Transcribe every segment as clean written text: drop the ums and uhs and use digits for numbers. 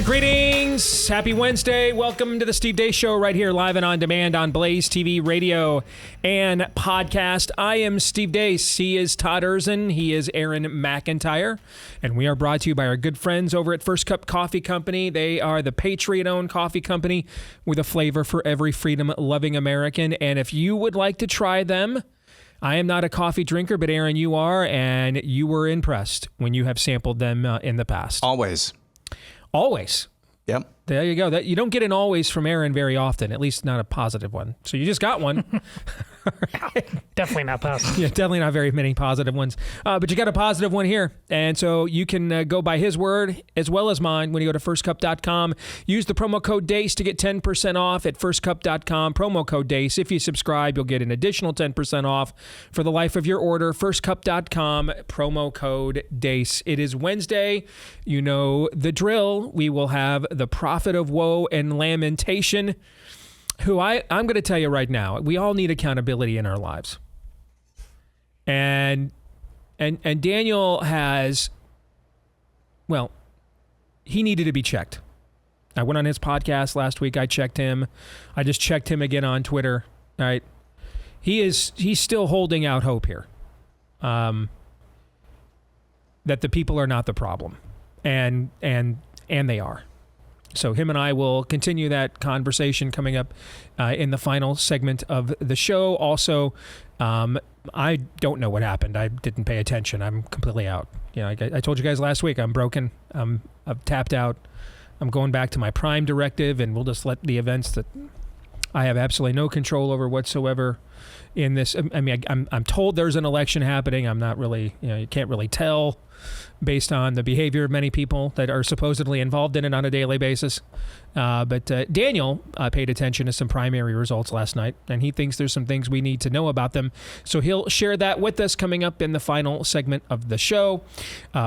Greetings. Happy Wednesday. Welcome to the Steve Deace Show right here live and on demand on BlazeTV radio and podcast. I am Steve Deace. He is Todd Erzin. He is Aaron McIntyre. And we are brought to you by our good friends over at First Cup Coffee Company. They are the Patriot-owned coffee company with a flavor for every freedom-loving American. And if you would like to try them, I am not a coffee drinker, but Aaron, you are, and you were impressed when you have sampled them in the past. Always. Yep. There you go. That you don't get an always from Aaron very often, at least not a positive one. So you just got one. Definitely not positive. Yeah, definitely not very many positive ones. But you got a positive one here. And so you can go by his word as well as mine when you go to firstcup.com. Use the promo code DACE to get 10% off at firstcup.com. Promo code DACE. If you subscribe, you'll get an additional 10% off for the life of your order. Firstcup.com. Promo code DACE. It is Wednesday. You know the drill. We will have the prophet of woe and lamentation, who I'm going to tell you right now, we all need accountability in our lives. And Daniel has, well, he needed to be checked. I went on his podcast last week. I checked him. I just checked him again on Twitter. All right. He's still holding out hope here. That the people are not the problem. And they are. So him and I will continue that conversation coming up in the final segment of the show. Also, I don't know what happened. I didn't pay attention. I'm completely out. You know, I told you guys last week I'm broken. I've tapped out. I'm going back to my prime directive, and we'll just let the events that I have absolutely no control over whatsoever in this. I mean, I'm told there's an election happening. I'm not really, you can't really tell based on the behavior of many people that are supposedly involved in it on a daily basis. But Daniel paid attention to some primary results last night, and he thinks there's some things we need to know about them. So he'll share that with us coming up in the final segment of the show.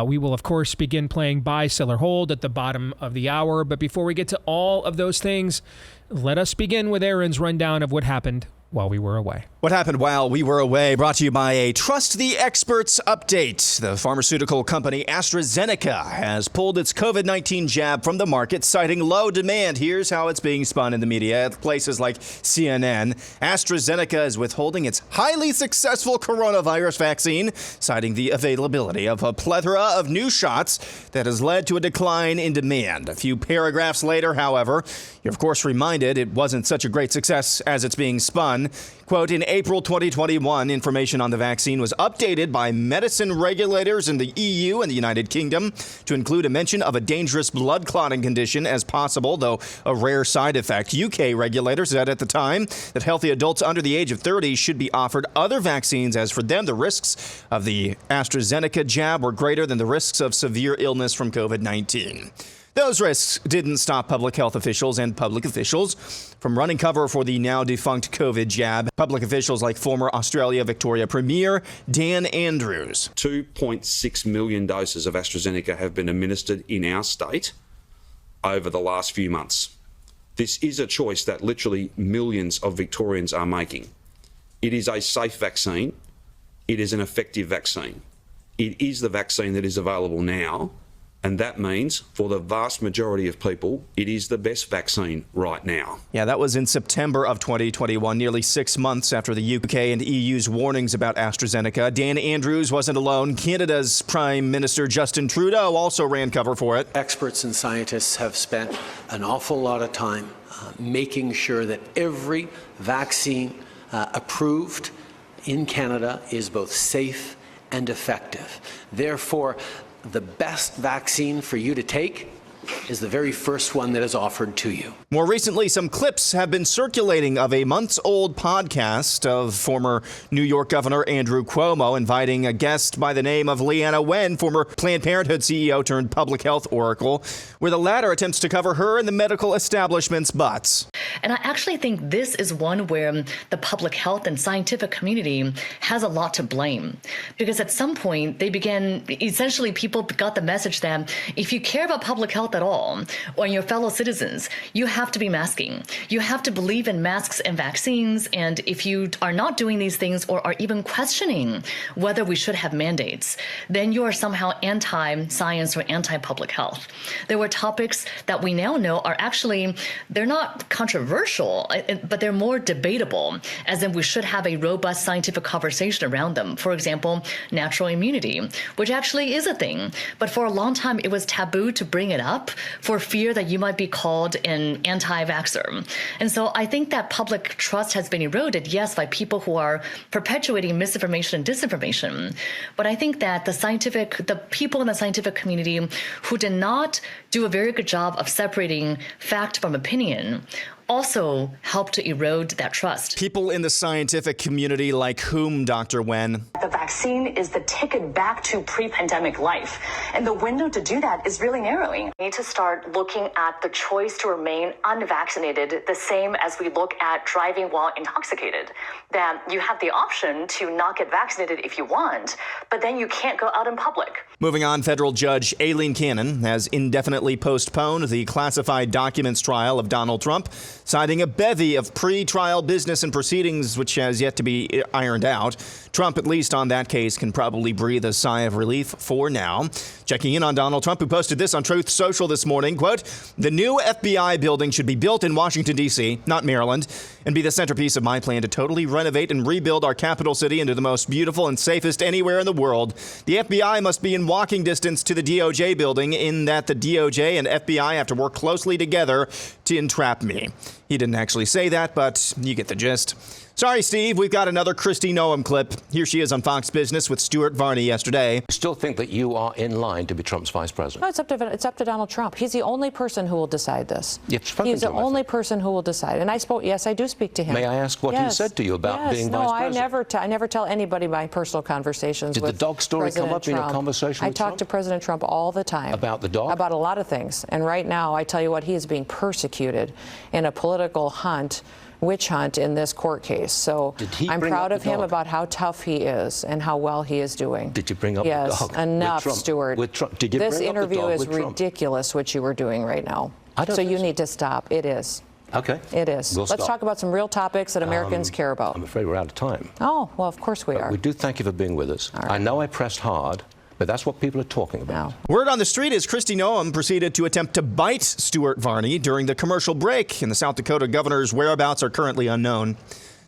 We will, of course, begin playing Buy, Sell, or Hold at the bottom of the hour. But before we get to all of those things, let us begin with Aaron's rundown of what happened while we were away. What happened while we were away, brought to you by a Trust the Experts update. The pharmaceutical company AstraZeneca has pulled its COVID-19 jab from the market, citing low demand. Here's how it's being spun in the media at places like CNN. AstraZeneca is withholding its highly successful coronavirus vaccine, citing the availability of a plethora of new shots that has led to a decline in demand. A few paragraphs later, however, you're of course reminded it wasn't such a great success as it's being spun. Quote, in April 2021, information on the vaccine was updated by medicine regulators in the EU and the United Kingdom to include a mention of a dangerous blood clotting condition as possible, though a rare side effect. UK regulators said at the time that healthy adults under the age of 30 should be offered other vaccines, as for them, the risks of the AstraZeneca jab were greater than the risks of severe illness from COVID-19. Those risks didn't stop public health officials and public officials from running cover for the now defunct COVID jab. Public officials like former Australia Victoria Premier Dan Andrews. 2.6 million doses of AstraZeneca have been administered in our state over the last few months. This is a choice that literally millions of Victorians are making. It is a safe vaccine. It is an effective vaccine. It is the vaccine that is available now. And that means, for the vast majority of people, it is the best vaccine right now. Yeah, that was in September of 2021, nearly 6 months after the UK and EU's warnings about AstraZeneca. Dan Andrews wasn't alone. Canada's Prime Minister Justin Trudeau also ran cover for it. Experts and scientists have spent an awful lot of time making sure that every vaccine approved in Canada is both safe and effective. Therefore, the best vaccine for you to take is the very first one that is offered to you. More recently, some clips have been circulating of a months-old podcast of former New York Governor Andrew Cuomo inviting a guest by the name of Leana Wen, former Planned Parenthood CEO turned public health oracle, where the latter attempts to cover her and the medical establishment's butts. And I actually think this is one where the public health and scientific community has a lot to blame. Because at some point, they began, essentially people got the message that if you care about public health at all, all, or your fellow citizens, you have to be masking. You have to believe in masks and vaccines. And if you are not doing these things or are even questioning whether we should have mandates, then you are somehow anti-science or anti-public health. There were topics that we now know are actually, they're not controversial, but they're more debatable, as in we should have a robust scientific conversation around them. For example, natural immunity, which actually is a thing. But for a long time, it was taboo to bring it up for fear that you might be called an anti-vaxxer. And so I think that public trust has been eroded, yes, by people who are perpetuating misinformation and disinformation. But I think that the people in the scientific community who did not do a very good job of separating fact from opinion also helped to erode that trust. People in the scientific community like whom, Dr. Wen? The vaccine is the ticket back to pre-pandemic life, and the window to do that is really narrowing. We need to start looking at the choice to remain unvaccinated the same as we look at driving while intoxicated, that you have the option to not get vaccinated if you want, but then you can't go out in public. Moving on, federal judge Aileen Cannon has indefinitely postponed the classified documents trial of Donald Trump, citing a bevy of pre-trial business and proceedings which has yet to be ironed out. Trump, at least on that case, can probably breathe a sigh of relief for now. Checking in on Donald Trump, who posted this on Truth Social this morning, quote, "The new FBI building should be built in Washington, D.C., not Maryland, and be the centerpiece of my plan to totally renovate and rebuild our capital city into the most beautiful and safest anywhere in the world. The FBI must be in walking distance to the DOJ building, in that the DOJ and FBI have to work closely together to entrap me." He didn't actually say that, but you get the gist. Sorry, Steve, we've got another Kristi Noem clip. Here she is on Fox Business with Stuart Varney yesterday. I still think that you are in line to be Trump's vice president. No, it's up to Donald Trump. He's the only person who will decide this. He's the only person who will decide. And I do speak to him. May I ask what he said to you about being vice president? No, I never tell anybody my personal conversations with Did the dog story President come up Trump. in your conversation with Trump? I talk to President Trump all the time. About the dog? About a lot of things. And right now, I tell you what, he is being persecuted in a political witch hunt in this court case. So I'm proud of him about how tough he is and how well he is doing. Did you bring up the dog? Yes, enough, Stuart. Did you this bring interview up the dog is with Trump? ridiculous, what you were doing right now. So you need to stop. It is. Okay. It is. Let's talk about some real topics that Americans care about. I'm afraid we're out of time. Oh, well, of course we are. We do thank you for being with us. I know I pressed hard, but that's what people are talking about. Word on the street is Kristi Noem proceeded to attempt to bite Stuart Varney during the commercial break, and the South Dakota governor's whereabouts are currently unknown.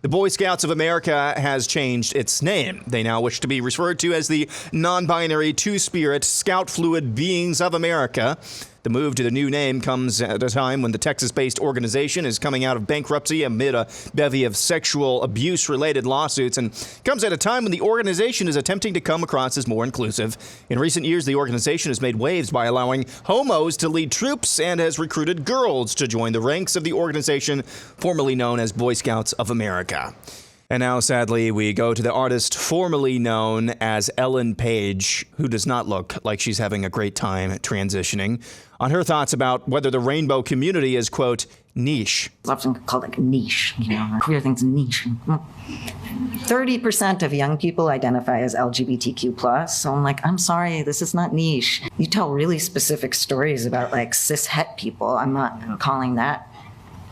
The Boy Scouts of America has changed its name. They now wish to be referred to as the non-binary two-spirit Scout Fluid Beings of America. The move to the new name comes at a time when the Texas-based organization is coming out of bankruptcy amid a bevy of sexual abuse-related lawsuits, and comes at a time when the organization is attempting to come across as more inclusive. In recent years, the organization has made waves by allowing homos to lead troops and has recruited girls to join the ranks of the organization formerly known as Boy Scouts of America. And now, sadly, we go to the artist formerly known as Ellen Page, who does not look like she's having a great time transitioning, on her thoughts about whether the rainbow community is, quote, niche. It's often called like niche, queer things niche. 30% of young people identify as LGBTQ+. So I'm like, I'm sorry, this is not niche. You tell really specific stories about like cis het people. I'm not calling that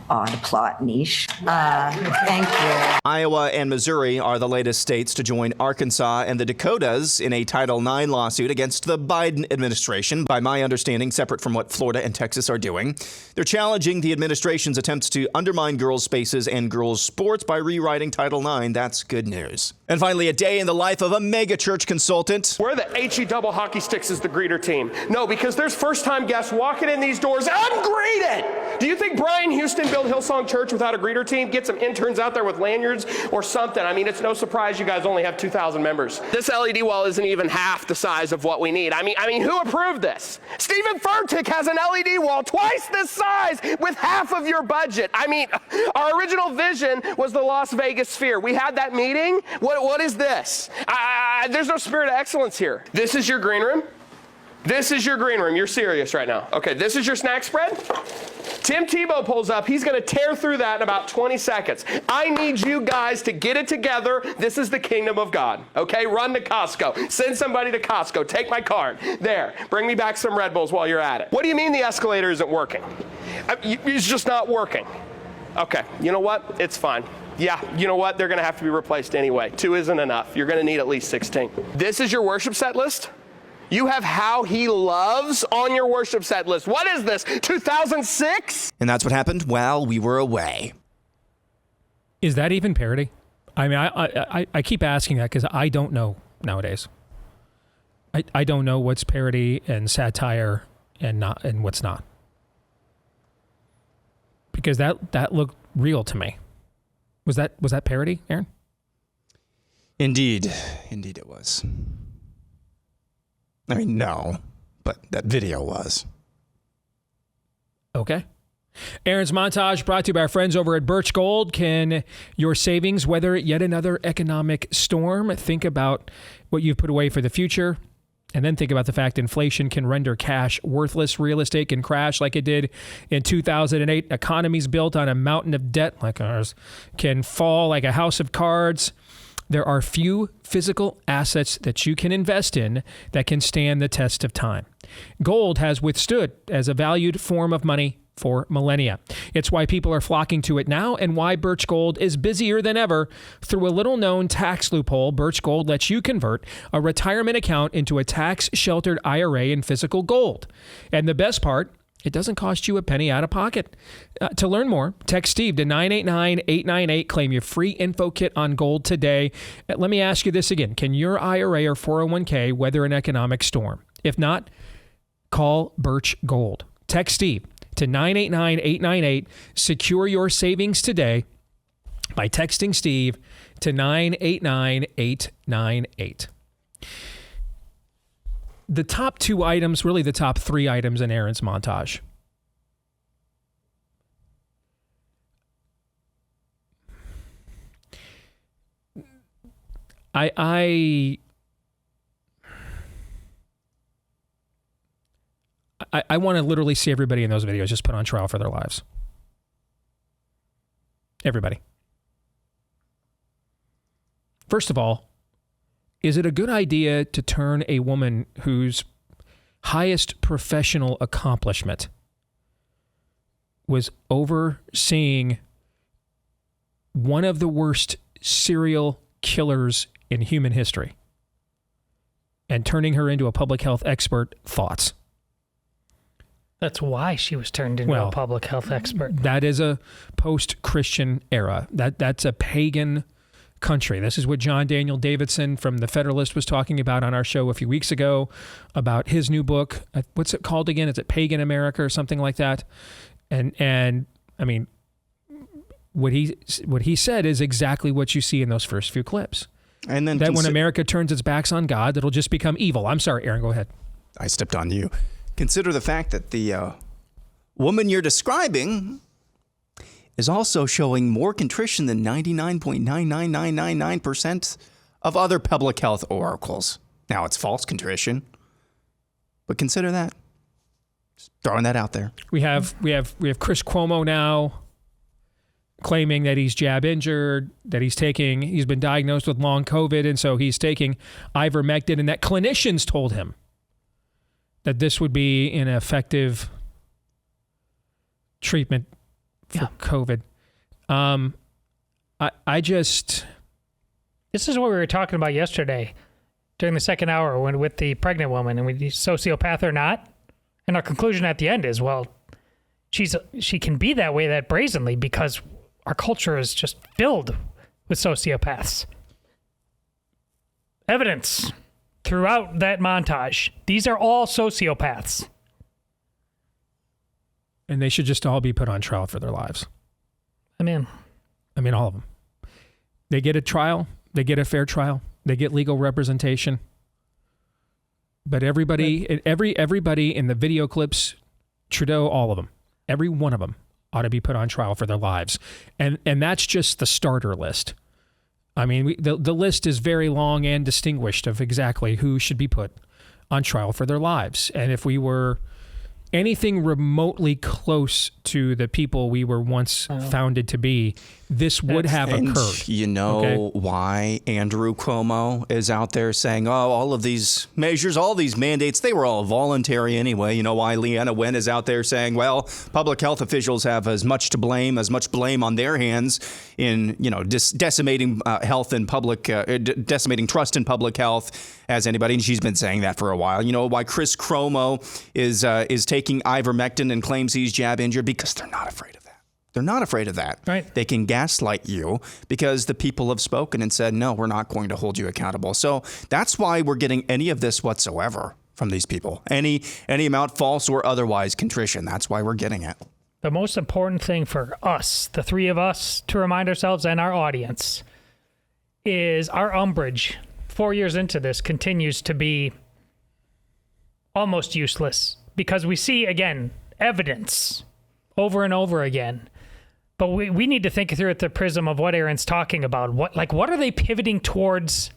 odd plot niche. Thank you. Iowa and Missouri are the latest states to join Arkansas and the Dakotas in a Title IX lawsuit against the Biden administration, by my understanding, separate from what Florida and Texas are doing. They're challenging the administration's attempts to undermine girls' spaces and girls' sports by rewriting Title IX. That's good news. And finally, a day in the life of a megachurch consultant. Where the HE double hockey sticks is the greeter team? No, because there's first-time guests walking in these doors ungreeted. Do you think Brian Houston built Hillsong Church without a greeter team? Get some interns out there with lanyards or something. I mean, it's no surprise you guys only have 2,000 members. This LED wall isn't even half the size of what we need. I mean, who approved this? Stephen Furtick has an LED wall twice this size with half of your budget. I mean, our original vision was the Las Vegas Sphere. We had that meeting. What is this? There's no spirit of excellence here. This is your green room. This is your green room. You're serious right now. Okay, this is your snack spread. Tim Tebow pulls up. He's going to tear through that in about 20 seconds. I need you guys to get it together. This is the kingdom of God. Okay, run to Costco. Send somebody to Costco. Take my card. There, bring me back some Red Bulls while you're at it. What do you mean the escalator isn't working? It's just not working. Okay, you know what? It's fine. Yeah, you know what? They're going to have to be replaced anyway. 2 isn't enough. You're going to need at least 16. This is your worship set list. You have How He Loves on your worship set list. What is this, 2006? And that's what happened while we were away. Is that even parody? I mean, I keep asking that because I don't know nowadays. I don't know what's parody and satire and not and what's not. Because that looked real to me. Was that parody, Aaron? Indeed it was. I mean, no, but that video was. Okay. Aaron's Montage brought to you by our friends over at Birch Gold. Can your savings weather yet another economic storm? Think about what you've put away for the future. And then think about the fact inflation can render cash worthless. Real estate can crash like it did in 2008. Economies built on a mountain of debt like ours can fall like a house of cards. There are few physical assets that you can invest in that can stand the test of time. Gold has withstood as a valued form of money for millennia. It's why people are flocking to it now and why Birch Gold is busier than ever. Through a little-known tax loophole, Birch Gold lets you convert a retirement account into a tax-sheltered IRA in physical gold. And the best part, it doesn't cost you a penny out of pocket. To learn more, text Steve to 989-898. Claim your free info kit on gold today. Let me ask you this again. Can your IRA or 401k weather an economic storm? If not, call Birch Gold. Text Steve to 989-898. Secure your savings today by texting Steve to 989-898. The top 2 items, really the top 3 items in Aaron's montage. I want to literally see everybody in those videos just put on trial for their lives. Everybody. First of all, is it a good idea to turn a woman whose highest professional accomplishment was overseeing one of the worst serial killers in human history and turning her into a public health expert? Thoughts? That's why she was turned into a public health expert. That is a post-Christian era. That's a pagan country. This is what John Daniel Davidson from The Federalist was talking about on our show a few weeks ago about his new book. What's it called again? Is it Pagan America or something like that? And I mean, what he said is exactly what you see in those first few clips. And then that when America turns its backs on God, it'll just become evil. I'm sorry, Aaron, go ahead. I stepped on you. Consider the fact that the woman you're describing is also showing more contrition than 99.99999% of other public health oracles. Now, it's false contrition, but consider that. Just throwing that out there. We have Chris Cuomo now claiming that he's jab injured, that he's been diagnosed with long COVID, and so he's taking ivermectin, and that clinicians told him that this would be an effective treatment for COVID. This is what we were talking about yesterday during the second hour with the pregnant woman, and we sociopath or not. And our conclusion at the end is, well, she can be that way that brazenly because our culture is just filled with sociopaths. Evidence throughout that montage. These are all sociopaths. And they should just all be put on trial for their lives. I mean, all of them. They get a trial. They get a fair trial. They get legal representation. But everybody in the video clips, Trudeau, all of them, every one of them ought to be put on trial for their lives. And that's just the starter list. I mean, the list is very long and distinguished of exactly who should be put on trial for their lives. And if we were anything remotely close to the people we were once founded to be, this would have occurred. You know why Andrew Cuomo is out there saying, all of these measures, all these mandates, they were all voluntary anyway. You know why Leana Wen is out there saying, well, public health officials have as much blame on their hands in, decimating health and public, decimating trust in public health as anybody. And she's been saying that for a while. You know why Chris Cuomo is taking ivermectin and claims he's jab injured? Because they're not afraid of that. They're not afraid of that. Right. They can gaslight you because the people have spoken and said, no, we're not going to hold you accountable. So that's why we're getting any of this whatsoever from these people. Any amount, false or otherwise, contrition. That's why we're getting it. The most important thing for us, the three of us, to remind ourselves and our audience, is our umbrage 4 years into this continues to be almost useless because we see, again, evidence over and over again. But we need to think through it the prism of what Aaron's talking about. What are they pivoting towards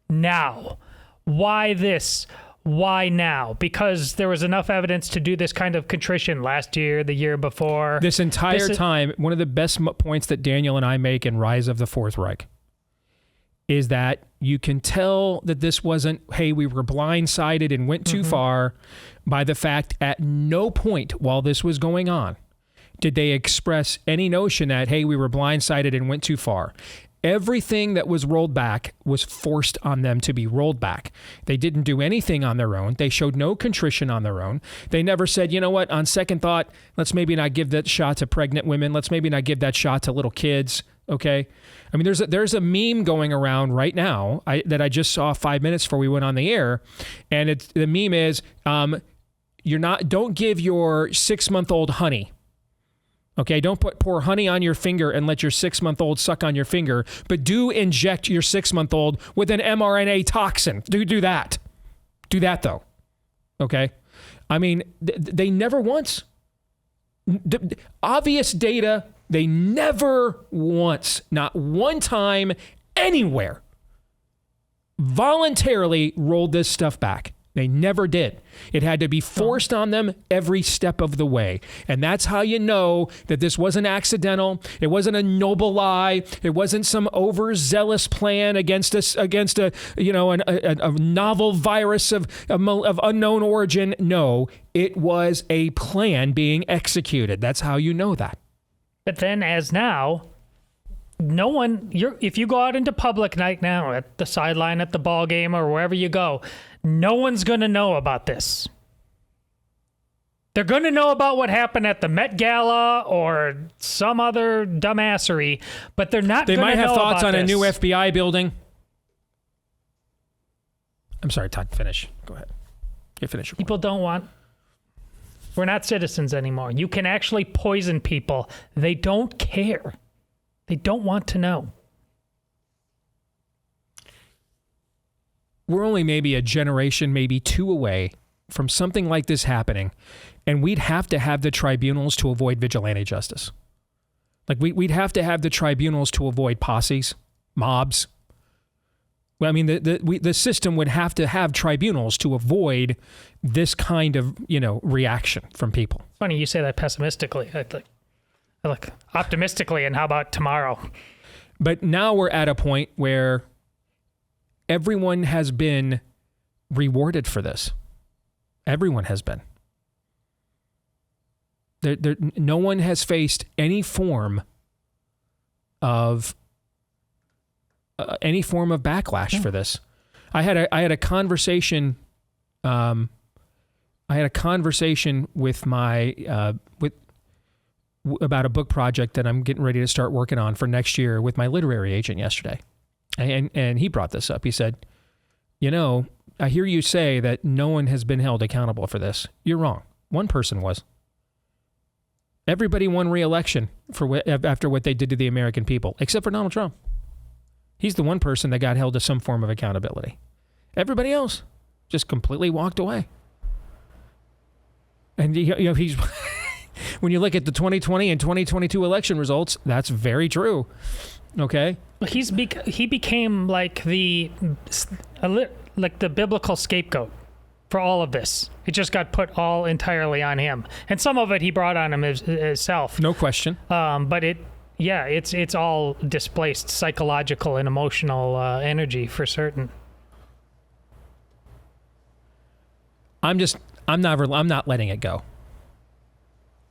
now? Why this? Why now? Because there was enough evidence to do this kind of contrition last year, the year before. This entire time, one of the best points that Daniel and I make in Rise of the Fourth Reich is that you can tell that this wasn't, hey, we were blindsided and went too far, by the fact at no point while this was going on did they express any notion that, hey, we were blindsided and went too far. Everything that was rolled back was forced on them to be rolled back. They didn't do anything on their own. They showed no contrition on their own. They never said, you know what, on second thought, let's maybe not give that shot to pregnant women. Let's maybe not give that shot to little kids. Okay. I mean, there's a meme going around right now that I just saw 5 minutes before we went on the air. And the meme is, don't give your 6-month-old honey. Okay, don't pour honey on your finger and let your 6-month-old suck on your finger, but do inject your 6-month-old with an mRNA toxin. Do that. Do that, though. Okay? I mean, they never once, obvious data, they never once, not one time, anywhere, voluntarily rolled this stuff back. They never did. It had to be forced on them every step of the way. And that's how you know that this wasn't accidental. It wasn't a noble lie. It wasn't some overzealous plan against a novel virus of unknown origin. No, it was a plan being executed. That's how you know that. But then as now, no one, if you go out into public right now at the sideline at the ball game or wherever you go, no one's going to know about this. They're going to know about what happened at the Met Gala or some other dumbassery, but they're not going to know about this. They might have thoughts on a new FBI building. I'm sorry, Todd, finish. Go ahead. You finish your point. People don't want... We're not citizens anymore. You can actually poison people. They don't care. They don't want to know. We're only maybe a generation, maybe two away from something like this happening, and we'd have to have the tribunals to avoid vigilante justice. Like we'd have to have the tribunals to avoid posses, mobs. Well, I mean, the system would have to have tribunals to avoid this kind of, reaction from people. Funny you say that pessimistically. I look optimistically, and how about tomorrow? But now we're at a point where everyone has been rewarded for this. Everyone has been. No one has faced any form of backlash for this. I had a conversation. I had a conversation with my about a book project that I'm getting ready to start working on for next year with my literary agent yesterday. And he brought this up. He said, I hear you say that no one has been held accountable for this. You're wrong. One person was. Everybody won re-election after what they did to the American people, except for Donald Trump. He's the one person that got held to some form of accountability. Everybody else just completely walked away. And he's when you look at the 2020 and 2022 election results, that's very true. Okay. He became like the biblical scapegoat for all of this. It just got put all entirely on him. And some of it he brought on himself. No question. But it's all displaced psychological and emotional energy for certain. I'm not letting it go.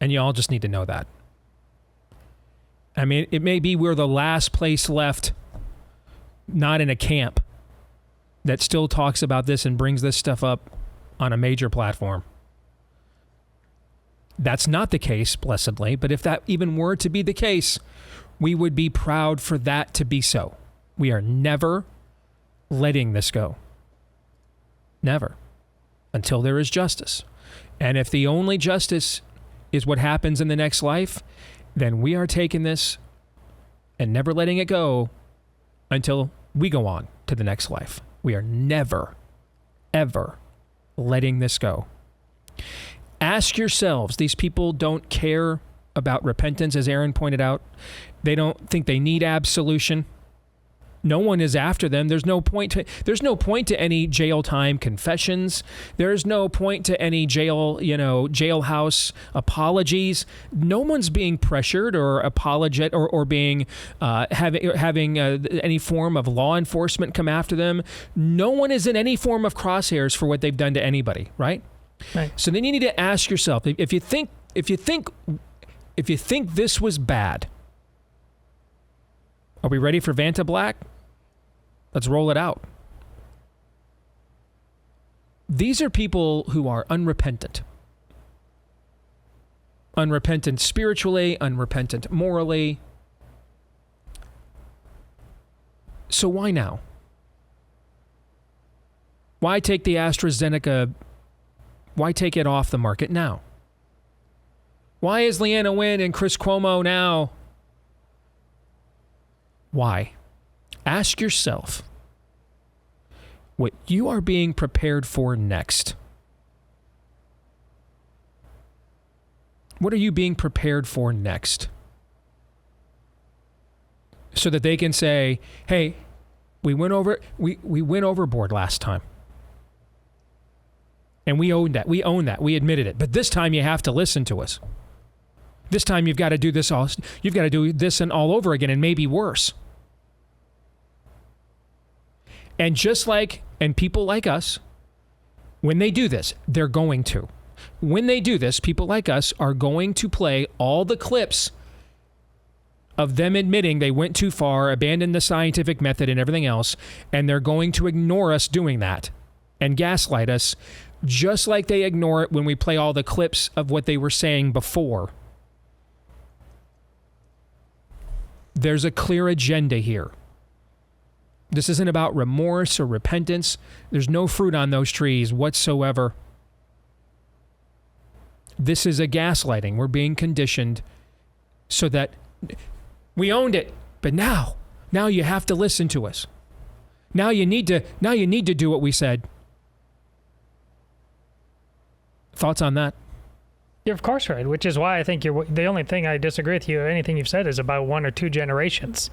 And you all just need to know that. I mean, it may be we're the last place left, not in a camp, that still talks about this and brings this stuff up on a major platform. That's not the case, blessedly, but if that even were to be the case, we would be proud for that to be so. We are never letting this go. Never. Until there is justice. And if the only justice is what happens in the next life, then we are taking this and never letting it go until we go on to the next life. We are never, ever letting this go. Ask yourselves, these people don't care about repentance, as Aaron pointed out. They don't think they need absolution. No one is after them. There's no point to any jail time confessions. There's no point to any jailhouse apologies. No one's being pressured or apologetic or being having any form of law enforcement come after them. No one is in any form of crosshairs for what they've done to anybody, right? Right. So then you need to ask yourself, if you think this was bad, are we ready for Vanta Black? Let's roll it out. These are people who are unrepentant. Unrepentant spiritually, unrepentant morally. So why now? Why take the AstraZeneca? Why take it off the market now? Why is Leana Wen and Chris Cuomo now? Why? Ask yourself what you are being prepared for next. What are you being prepared for next? So that they can say, hey, we went overboard last time. And we owned that. We own that. We admitted it. But this time you have to listen to us. This time you've got to do this you've got to do this and all over again, and maybe worse. And and people like us, when they do this, they're going to. When they do this, people like us are going to play all the clips of them admitting they went too far, abandoned the scientific method and everything else, and they're going to ignore us doing that and gaslight us, just like they ignore it when we play all the clips of what they were saying before. There's a clear agenda here. This isn't about remorse or repentance. There's no fruit on those trees whatsoever. This is a gaslighting. We're being conditioned so that we owned it, but now you have to listen to us. Now you need to do what we said. Thoughts on that? You're of course right, which is why I think the only thing I disagree with you, anything you've said, is about 1 or 2 generations.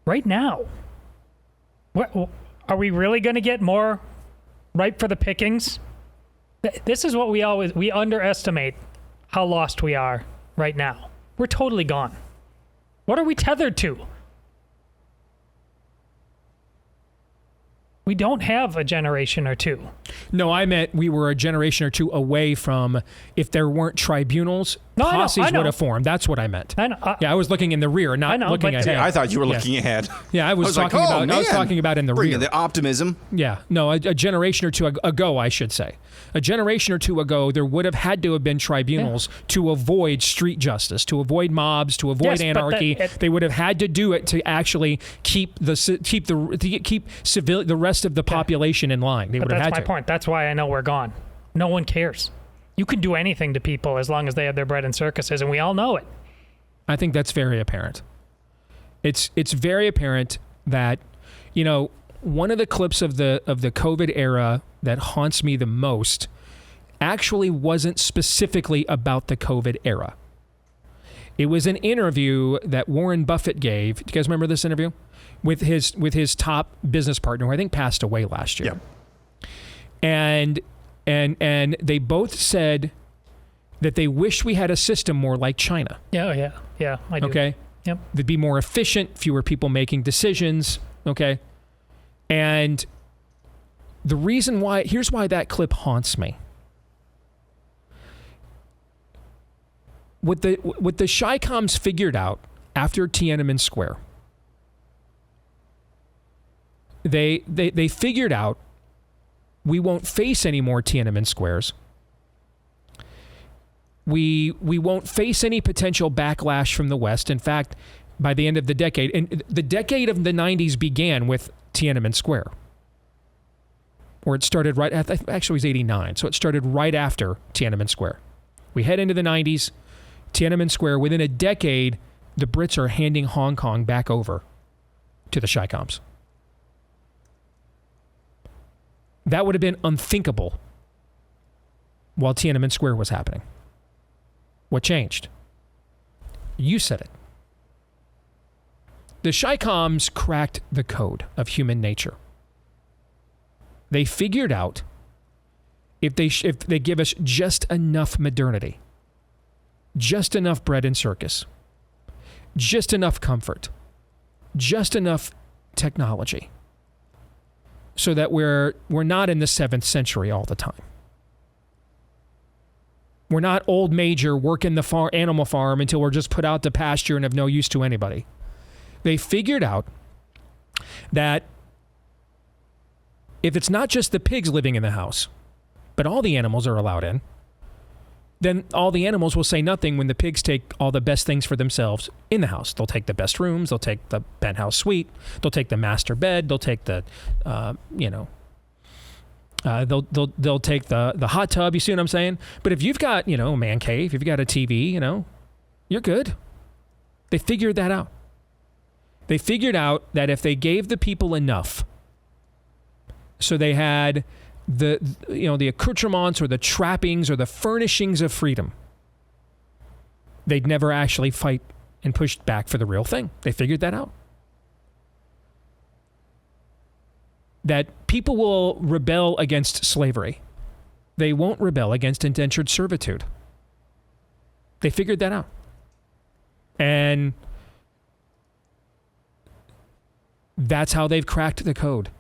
Right now, are we really going to get more ripe for the pickings? This is what we underestimate how lost we are right now. We're totally gone. What are we tethered to? We don't have a generation or 2. No, I meant we were a generation or 2 away from, if there weren't tribunals, posses would have formed. That's what I meant. I know. I was looking in the rear, not looking ahead. Yeah, I thought you were looking ahead. Yeah, I was talking about. I was talking about in the rear. The optimism. Yeah, no, a generation or 2 ago, I should say. A generation or 2 ago, there would have had to have been tribunals to avoid street justice, to avoid mobs, to avoid anarchy. They would have had to do it to actually keep the rest of the population in line. They would have had to. That's my point. That's why I know we're gone. No one cares. You can do anything to people as long as they have their bread in circuses, and we all know it. I think that's very apparent. It's very apparent that, one of the clips of the COVID era that haunts me the most actually wasn't specifically about the COVID era. It was an interview that Warren Buffett gave. Do you guys remember this interview? With his top business partner, who I think passed away last year. Yeah. And And they both said that they wish we had a system more like China. Yeah, I do. Okay? Yep. They'd be more efficient, fewer people making decisions, okay? And the reason why, here's why that clip haunts me. What the Chi-Coms figured out after Tiananmen Square, they figured out we won't face any more Tiananmen Squares. We won't face any potential backlash from the West. In fact, by the end of the decade, and the decade of the 90s began with Tiananmen Square, or it started right at, actually it was 89, so it started right after Tiananmen Square. We head into the 90s, Tiananmen Square, within a decade, the Brits are handing Hong Kong back over to the Chi-Coms. That would have been unthinkable while Tiananmen Square was happening. What changed? You said it. The Chi-Coms cracked the code of human nature. They figured out if they give us just enough modernity, just enough bread and circus, just enough comfort, just enough technology, so that we're not in the 7th century all the time. We're not old major working the animal farm until we're just put out to pasture and of no use to anybody. They figured out that if it's not just the pigs living in the house, but all the animals are allowed in, then all the animals will say nothing when the pigs take all the best things for themselves in the house. They'll take the best rooms, they'll take the penthouse suite, they'll take the master bed, they'll take the, they'll take the hot tub. You see what I'm saying? But if you've got, a man cave, if you've got a TV, you're good. They figured that out. They figured out that if they gave the people enough, so they had the accoutrements or the trappings or the furnishings of freedom, they'd never actually fight and push back for the real thing. They figured that out. That people will rebel against slavery. They won't rebel against indentured servitude. They figured that out. And that's how they've cracked the code.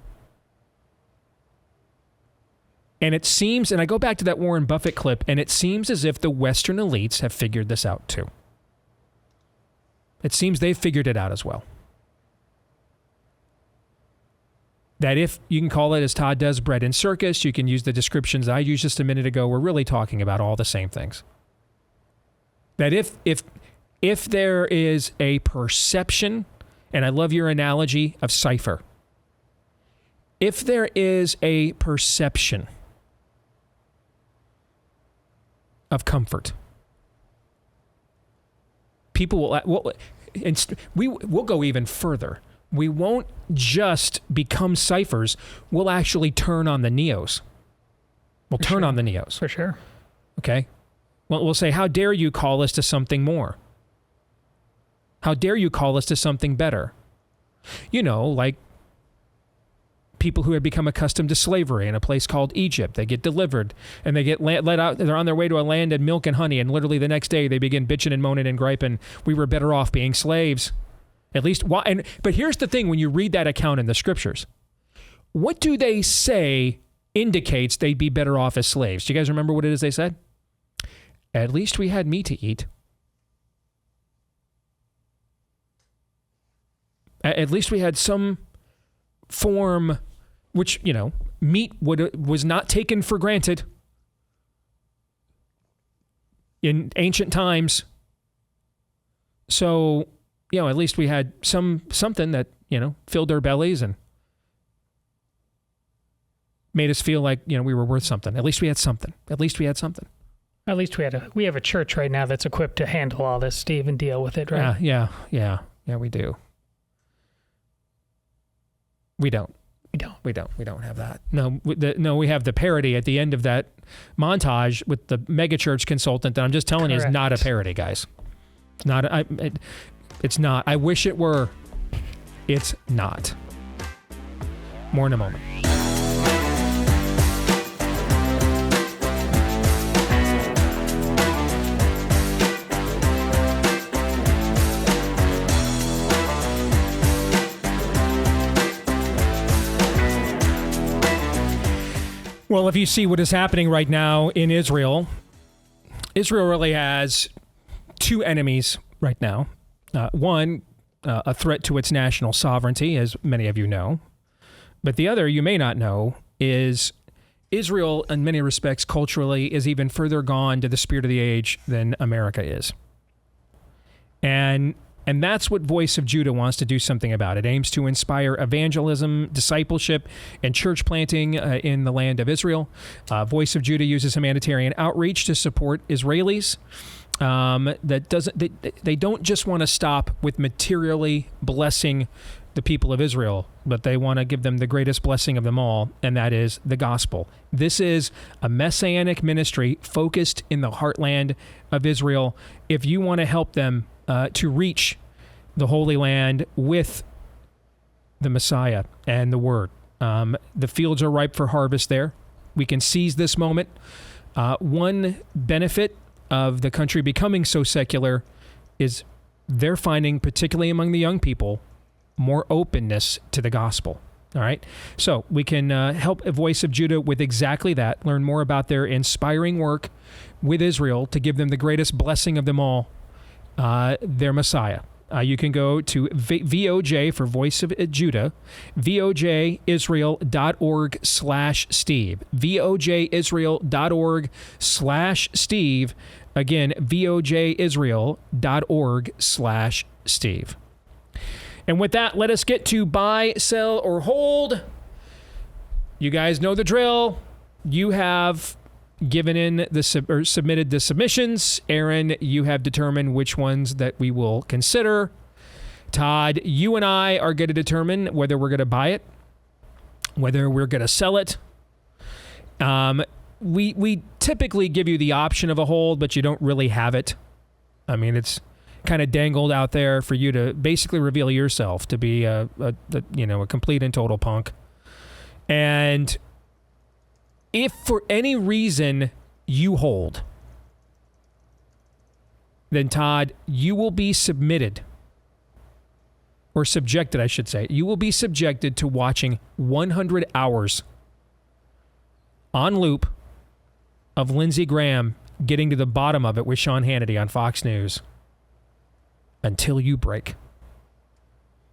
And it seems, and I go back to that Warren Buffett clip, and it seems as if the Western elites have figured this out too. It seems they've figured it out as well. That if you can call it, as Todd does, bread and circus, you can use the descriptions I used just a minute ago. We're really talking about all the same things. That if there is a perception, and I love your analogy of cipher, if there is a perception of comfort, people we'll go even further. We won't just become ciphers. We'll actually turn on the neos. We'll turn on the neos. For sure. Okay? Well, we'll say, how dare you call us to something more? How dare you call us to something better? Like people who had become accustomed to slavery in a place called Egypt. They get delivered and they get let out. They're on their way to a land of milk and honey. And literally the next day they begin bitching and moaning and griping. We were better off being slaves. At least, but here's the thing when you read that account in the scriptures. What do they say indicates they'd be better off as slaves? Do you guys remember what it is they said? At least we had meat to eat. At least we had some form, which, meat was not taken for granted in ancient times. So, at least we had something that, filled our bellies and made us feel like, we were worth something. At least we had something. At least we had something. At least we have a church right now that's equipped to handle all this, Steve, and deal with it, right? Yeah, we do. We don't have that. No, we have the parody at the end of that montage with the megachurch consultant that I'm just telling you is not a parody, guys. It's not. I wish it were. It's not. More in a moment. Well, if you see what is happening right now in Israel, Israel really has two enemies right now. One, a threat to its national sovereignty, as many of you know. But the other, you may not know, is Israel, in many respects, culturally, is even further gone to the spirit of the age than America is. And that's what Voice of Judah wants to do something about. It aims to inspire evangelism, discipleship, and church planting in the land of Israel. Voice of Judah uses humanitarian outreach to support Israelis. They don't just want to stop with materially blessing the people of Israel, but they want to give them the greatest blessing of them all, and that is the gospel. This is a messianic ministry focused in the heartland of Israel. If you want to help them to reach the Holy Land with the Messiah and the Word, the fields are ripe for harvest there. We can seize this moment. One benefit of the country becoming so secular is they're finding, particularly among the young people, more openness to the gospel. All right. So we can help a Voice of Judah with exactly that. Learn more about their inspiring work with Israel to give them the greatest blessing of them all, their Messiah. You can go to VOJ for Voice of Judah, vogisrael.org/Steve. vogisrael.org/Steve. Again, vogisrael.org/Steve. And with that, let us get to buy, sell, or hold. You guys know the drill. You have given in submitted the submissions. Aaron, you have determined which ones that we will consider. Todd, you and I are going to determine whether we're going to buy it, whether we're going to sell it. We typically give you the option of a hold, but you don't really have it. I mean, it's kind of dangled out there for you to basically reveal yourself to be a complete and total punk. And if for any reason you hold, then Todd, you will be subjected, I should say. You will be subjected to watching 100 hours on loop of Lindsey Graham getting to the bottom of it with Sean Hannity on Fox News until you break.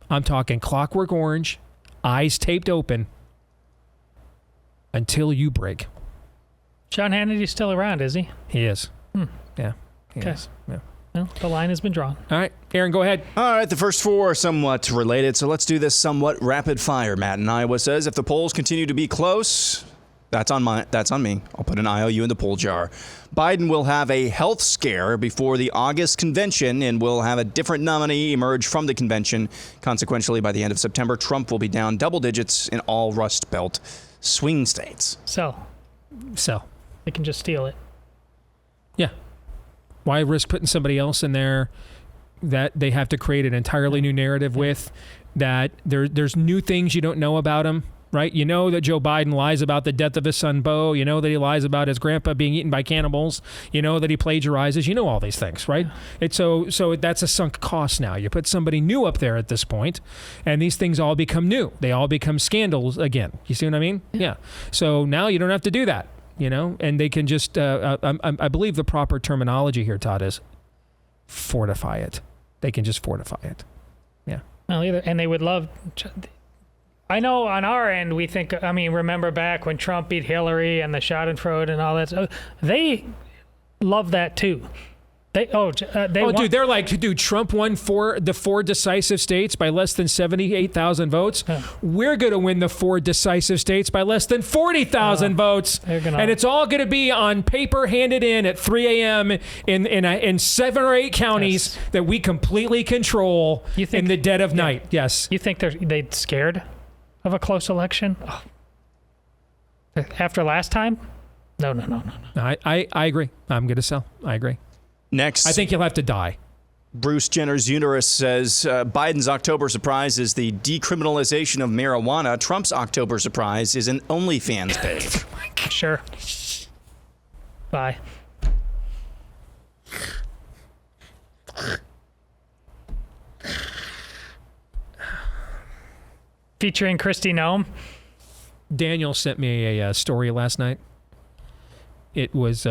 I'm talking Clockwork Orange, eyes taped open, until you break. Sean Hannity's still around, is he? He is. Yeah. He Okay. is. Yeah. Well, the line has been drawn. All right, Aaron, go ahead. All right, the first four are somewhat related, so let's do this somewhat rapid fire. Matt in Iowa says, if the polls continue to be close, that's on me. I'll put an IOU in the poll jar. Biden will have a health scare before the August convention and will have a different nominee emerge from the convention. Consequentially, by the end of September, Trump will be down double digits in all Rust Belt swing states. Sell. They can just steal it. Yeah. Why risk putting somebody else in there that they have to create an entirely new narrative with, that there's new things you don't know about him, right? You know that Joe Biden lies about the death of his son, Beau. You know that he lies about his grandpa being eaten by cannibals. You know that he plagiarizes. You know all these things, right? It's so that's a sunk cost now. You put somebody new up there at this point, and these things all become new. They all become scandals again. You see what I mean? Yeah. So now you don't have to do that, and they can just, I believe the proper terminology here, Todd, is fortify it. They can just fortify it. Yeah. Well, and they would love... I know on our end, we think, remember back when Trump beat Hillary and the Schadenfreude and all that stuff. They love that too. They're like, dude, Trump won the four decisive states by less than 78,000 votes. Yeah. We're going to win the four decisive states by less than 40,000 votes. And it's all going to be on paper handed in at 3 a.m. in 7 or 8 counties that we completely control in the dead of night. Yes. You think they're scared of a close election? Oh. After last time? No. I agree. I'm going to sell. I agree. Next, I think you'll have to die. Bruce Jenner's uterus says Biden's October surprise is the decriminalization of marijuana. Trump's October surprise is an OnlyFans page. Sure. Bye. Featuring Kristi Noem. Daniel sent me a story last night. It was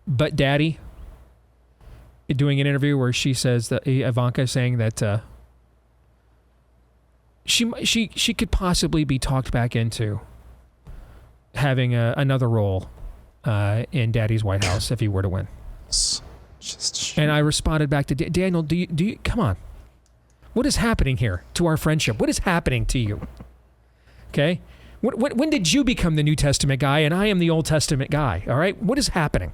Butt Daddy doing an interview where she says that Ivanka saying that she could possibly be talked back into having another role in Daddy's White House if he were to win. And I responded back to Daniel, do you come on? What is happening here to our friendship? What is happening to you? Okay? When did you become the New Testament guy and I am the Old Testament guy? All right? What is happening?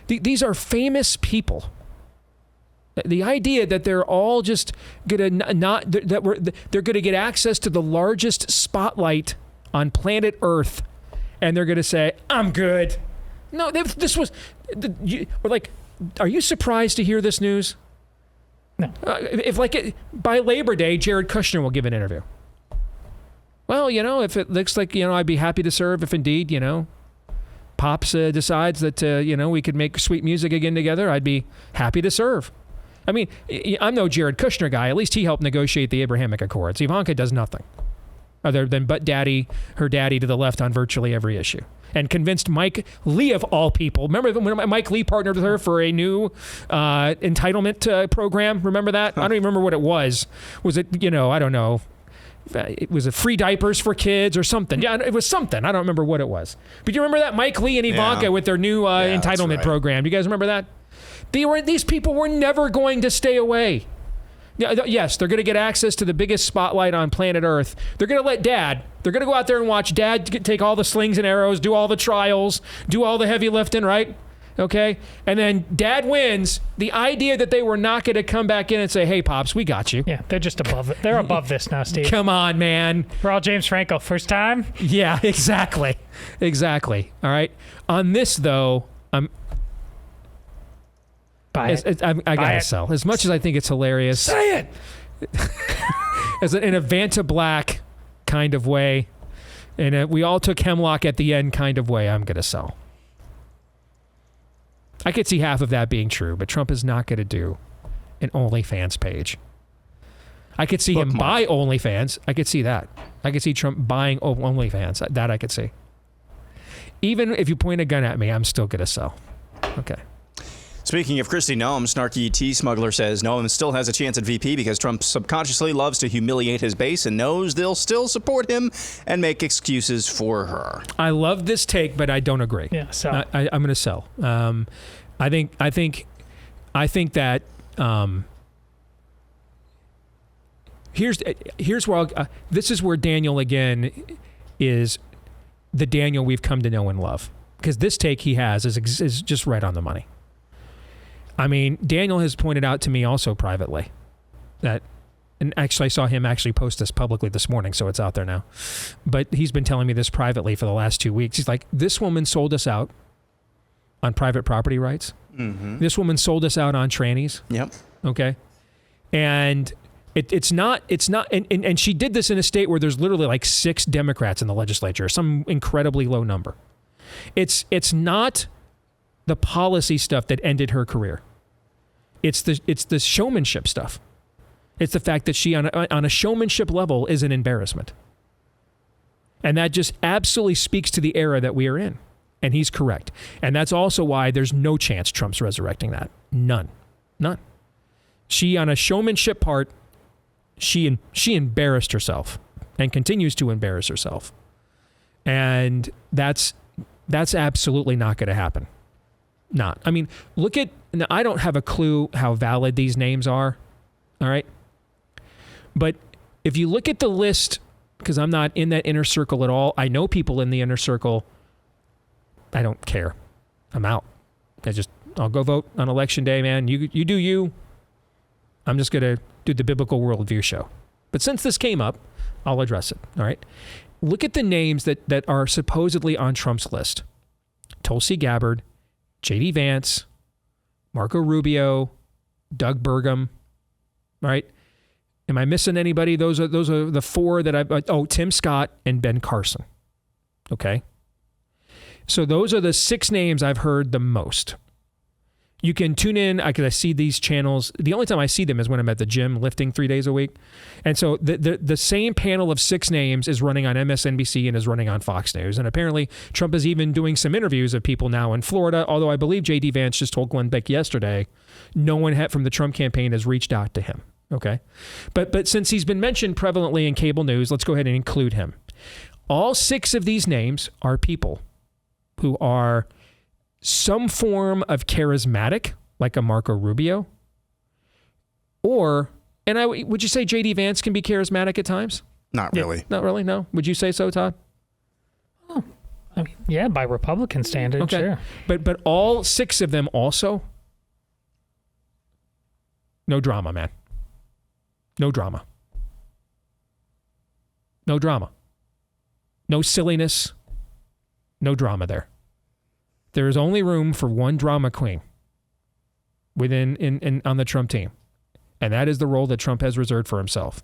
These are famous people. The idea that they're all just gonna they're gonna get access to the largest spotlight on planet Earth, and they're gonna say, "I'm good." No, this was like. Are you surprised to hear this news? No. By Labor Day, Jared Kushner will give an interview. Well, if it looks like, I'd be happy to serve if indeed, Pops decides that, we could make sweet music again together, I'd be happy to serve. I mean, I'm no Jared Kushner guy. At least he helped negotiate the Abrahamic Accords. Ivanka does nothing other than her daddy to the left on virtually every issue. And convinced Mike Lee, of all people. Remember when Mike Lee partnered with her for a new entitlement program? Remember that? I don't even remember what it was. Was it, I don't know. Was it free diapers for kids or something? Yeah, it was something. I don't remember what it was. But you remember that? Mike Lee and Ivanka with their new entitlement program. Do you guys remember that? These people were never going to stay away. Yes, they're going to get access to the biggest spotlight on planet Earth. They're going to let Dad. They're going to go out there and watch Dad take all the slings and arrows, do all the trials, do all the heavy lifting, right? Okay? And then Dad wins. The idea that they were not going to come back in and say, "Hey, Pops, we got you." Yeah, they're just above it. They're above this now, Steve. Come on, man. We're all James Franco. First time? Yeah, exactly. Exactly. All right? On this, though, I gotta sell. As much as I think it's hilarious. Say it! In a Vanta Black kind of way, and we all took hemlock at the end kind of way, I'm gonna sell. I could see half of that being true, but Trump is not gonna do an OnlyFans page. I could see him buy OnlyFans. I could see that. I could see Trump buying OnlyFans. That I could see. Even if you point a gun at me, I'm still gonna sell. Okay. Speaking of Kristi Noem, snarky tea smuggler says Noem still has a chance at VP because Trump subconsciously loves to humiliate his base and knows they'll still support him and make excuses for her. I love this take, but I don't agree. Yeah, sell. I'm going to sell. I think that here's where this is where Daniel again is the Daniel we've come to know and love, because this take he has is just right on the money. I mean, Daniel has pointed out to me also privately that, and actually I saw him actually post this publicly this morning, so it's out there now. But he's been telling me this privately for the last 2 weeks. He's like, this woman sold us out on private property rights. Mm-hmm. This woman sold us out on trannies. Yep. Okay. And it's not, and she did this in a state where there's literally like 6 Democrats in the legislature, some incredibly low number. It's not the policy stuff that ended her career. It's the showmanship stuff. It's the fact that she on a showmanship level is an embarrassment. And that just absolutely speaks to the era that we are in. And he's correct. And that's also why there's no chance Trump's resurrecting that. None. She on a showmanship part, she embarrassed herself and continues to embarrass herself. And that's absolutely not going to happen. Not. I mean, now I don't have a clue how valid these names are, all right? But if you look at the list, because I'm not in that inner circle at all, I know people in the inner circle, I don't care. I'm out. I'll go vote on election day, man. You do you. I'm just going to do the biblical worldview show. But since this came up, I'll address it, all right? Look at the names that are supposedly on Trump's list. Tulsi Gabbard, J.D. Vance, Marco Rubio, Doug Burgum, right? Am I missing anybody? Those are the 4 that Tim Scott and Ben Carson. Okay. So those are the 6 names I've heard the most. You can tune in because I see these channels. The only time I see them is when I'm at the gym lifting 3 days a week. And so the same panel of 6 names is running on MSNBC and is running on Fox News. And apparently Trump is even doing some interviews of people now in Florida, although I believe J.D. Vance just told Glenn Beck yesterday no one from the Trump campaign has reached out to him. Okay. But since he's been mentioned prevalently in cable news, let's go ahead and include him. All 6 of these names are people who are some form of charismatic, like a Marco Rubio, would you say J.D. Vance can be charismatic at times? Not really. Yeah, not really, no. Would you say so, Todd? Oh, I mean, yeah, by Republican standards, sure. But all 6 of them also, no drama, man. No drama. No drama. No silliness. No drama there. There is only room for one drama queen on the Trump team, and that is the role that Trump has reserved for himself.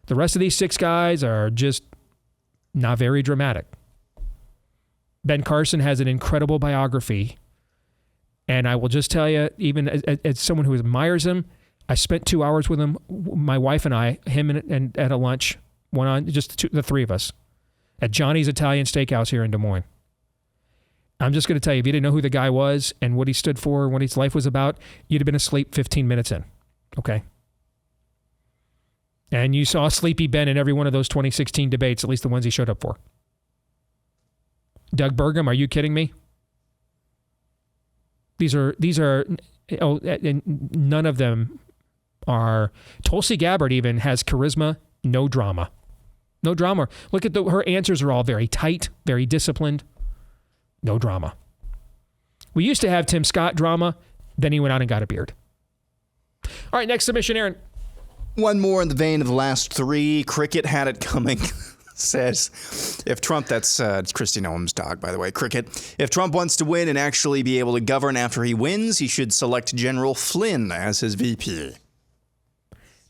The rest of these 6 guys are just not very dramatic. Ben Carson has an incredible biography, and I will just tell you, even as someone who admires him, I spent 2 hours with him, my wife and I, him and at a lunch, the 3 of us, at Johnny's Italian Steakhouse here in Des Moines. I'm just going to tell you, if you didn't know who the guy was and what he stood for, what his life was about, you'd have been asleep 15 minutes in, okay? And you saw Sleepy Ben in every one of those 2016 debates, at least the ones he showed up for. Doug Burgum, are you kidding me? These are, and none of them are. Tulsi Gabbard even has charisma, no drama. No drama. Look at her answers are all very tight, very disciplined. No drama. We used to have Tim Scott drama, then he went out and got a beard. All right, next submission, Aaron. One more in the vein of the last 3. Cricket had it coming. Says, if Trump, it's Kristi Noem's dog, by the way, Cricket. If Trump wants to win and actually be able to govern after he wins, he should select General Flynn as his VP.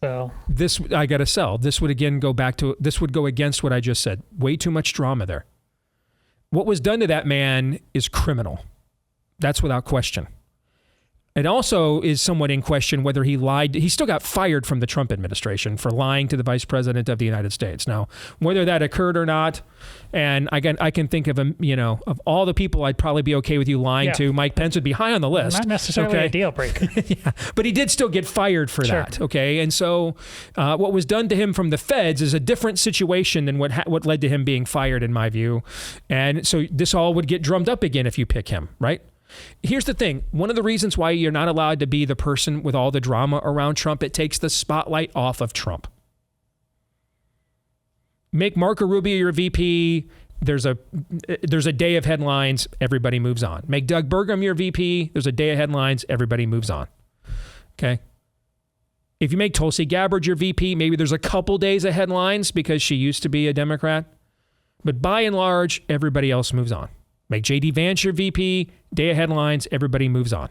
So this, I got to sell. This would again go against what I just said. Way too much drama there. What was done to that man is criminal. That's without question. It also is somewhat in question whether he lied. He still got fired from the Trump administration for lying to the vice president of the United States. Now, whether that occurred or not, and again, I can think of of all the people I'd probably be okay with you lying to, Mike Pence would be high on the list. Not necessarily a deal breaker. Yeah, but he did still get fired for that. Okay, and so what was done to him from the feds is a different situation than what led to him being fired, in my view. And so this all would get drummed up again if you pick him, right? Here's the thing. One of the reasons why you're not allowed to be the person with all the drama around Trump, it takes the spotlight off of Trump. Make Marco Rubio your VP. There's a day of headlines. Everybody moves on. Make Doug Burgum your VP. There's a day of headlines. Everybody moves on. Okay. If you make Tulsi Gabbard your VP, maybe there's a couple days of headlines because she used to be a Democrat. But by and large, everybody else moves on. Make J.D. Vance your VP, day of headlines, everybody moves on.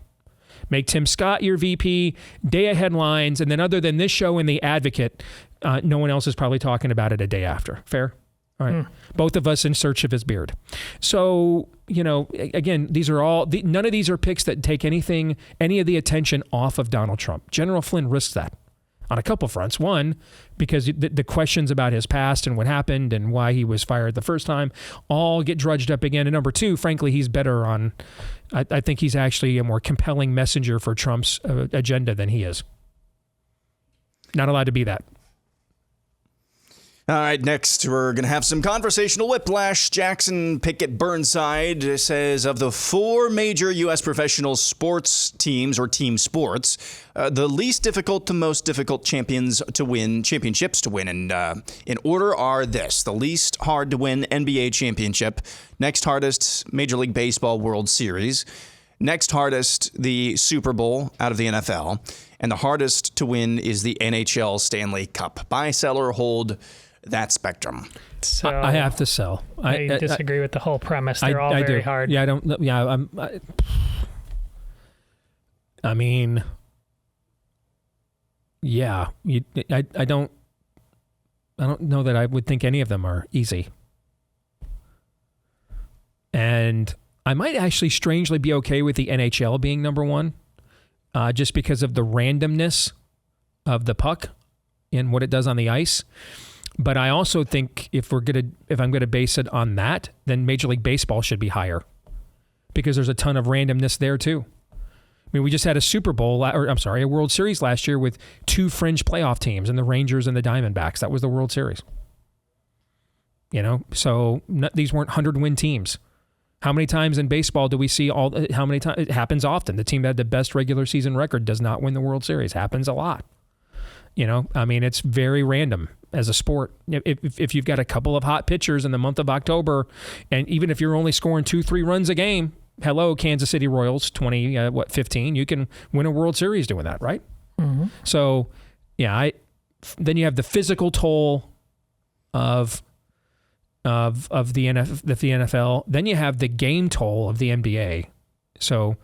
Make Tim Scott your VP, day of headlines, and then other than this show and The Advocate, no one else is probably talking about it a day after. Fair? All right. Both of us in search of his beard. So, again, these are all, none of these are picks that take any of the attention off of Donald Trump. General Flynn risks that on a couple fronts. One, because the questions about his past and what happened and why he was fired the first time all get drudged up again. And number 2, frankly, he's better on, I think he's actually a more compelling messenger for Trump's agenda than he is. Not allowed to be that. All right, next we're going to have some conversational whiplash. Jackson Pickett Burnside says of the 4 major U.S. professional sports teams or team sports, the least difficult to most difficult championships to win. And in order are this: the least hard to win NBA championship, next hardest Major League Baseball World Series, next hardest the Super Bowl out of the NFL, and the hardest to win is the NHL Stanley Cup. Buy, sell, or hold that spectrum. So I have to sell. I disagree with the whole premise. They're all very hard. Yeah, I don't. Yeah, I mean, yeah. I don't know that I would think any of them are easy. And I might actually strangely be okay with the NHL being number 1. just because of the randomness of the puck and what it does on the ice. But I also think if I'm going to base it on that, then Major League Baseball should be higher because there's a ton of randomness there too. I mean, we just had a World Series last year with 2 fringe playoff teams, and the Rangers and the Diamondbacks. That was the World Series. So these weren't 100-win teams. How many times in baseball do we see how many times? It happens often. The team that had the best regular season record does not win the World Series. Happens a lot. I mean, it's very random as a sport. If you've got a couple of hot pitchers in the month of October, and even if you're only scoring 2-3 runs a game, hello, Kansas City Royals, 15, you can win a World Series doing that, right? Mm-hmm. So, yeah, then you have the physical toll of the NFL. Then you have the game toll of the NBA. So,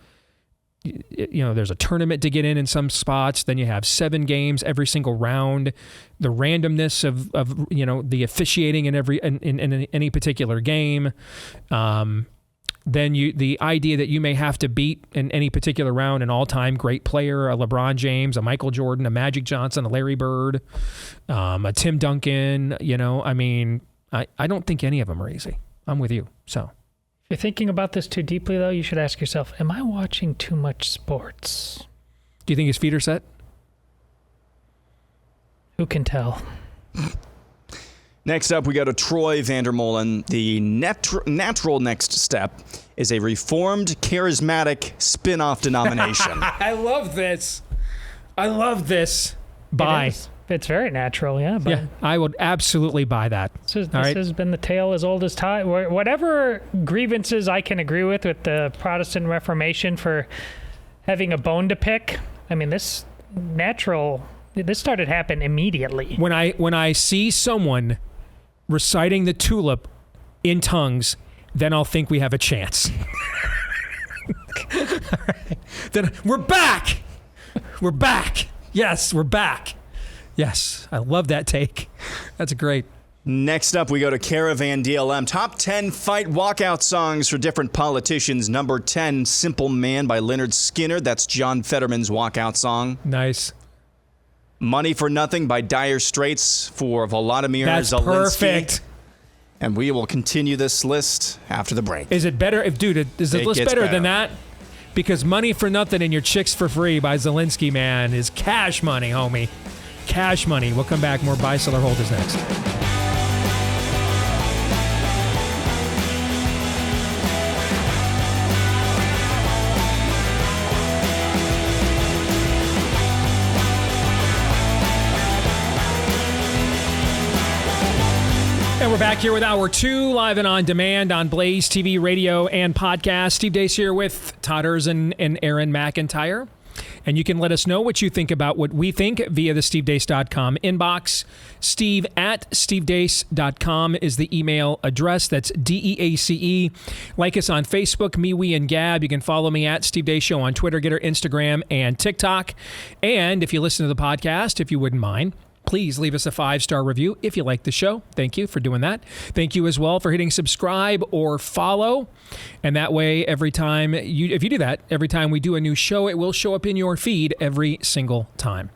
there's a tournament to get in some spots. Then you have 7 games every single round. The randomness of the officiating in any particular game. Then the idea that you may have to beat in any particular round an all-time great player, a LeBron James, a Michael Jordan, a Magic Johnson, a Larry Bird, a Tim Duncan. I mean, I don't think any of them are easy. I'm with you. So. If you're thinking about this too deeply, though, you should ask yourself, am I watching too much sports? Do you think his feet are set? Who can tell? Next up, we go to Troy Vandermolen. The natural next step is a reformed, charismatic spin-off denomination. I love this. Bye. It's very natural, yeah. But yeah, I would absolutely buy that. This has been the tale as old as time. Whatever grievances I can agree with the Protestant Reformation for having a bone to pick, I mean, this started happening immediately. When I see someone reciting the tulip in tongues, then I'll think we have a chance. All right. Then we're back. We're back. Yes, we're back. Yes, I love that take. That's great. Next up, we go to Caravan DLM. Top 10 fight walkout songs for different politicians. Number 10, Simple Man by Lynyrd Skynyrd. That's John Fetterman's walkout song. Nice. Money for Nothing by Dire Straits for Volodymyr That's Zelensky. Perfect. And we will continue this list after the break. Is it better? Is the list better than that? Because Money for Nothing and Your Chicks for Free by Zelensky, man, is cash money, homie. Cash money. We'll come back. More Buy, Sell, or Hold is next. And we're back here with Hour 2, live and on demand on Blaze TV, radio, and podcast. Steve Deace here with Todd Erzin and Aaron McIntyre. And you can let us know what you think about what we think via the stevedeace.com inbox. Steve@stevedeace.com is the email address. That's DEACE. Like us on Facebook, Me, We, and Gab. You can follow me at Steve Deace Show on Twitter, Getter, Instagram, and TikTok. And if you listen to the podcast, if you wouldn't mind, please leave us a 5-star review if you like the show. Thank you for doing that. Thank you as well for hitting subscribe or follow. And that way, if you do that, every time we do a new show, it will show up in your feed every single time.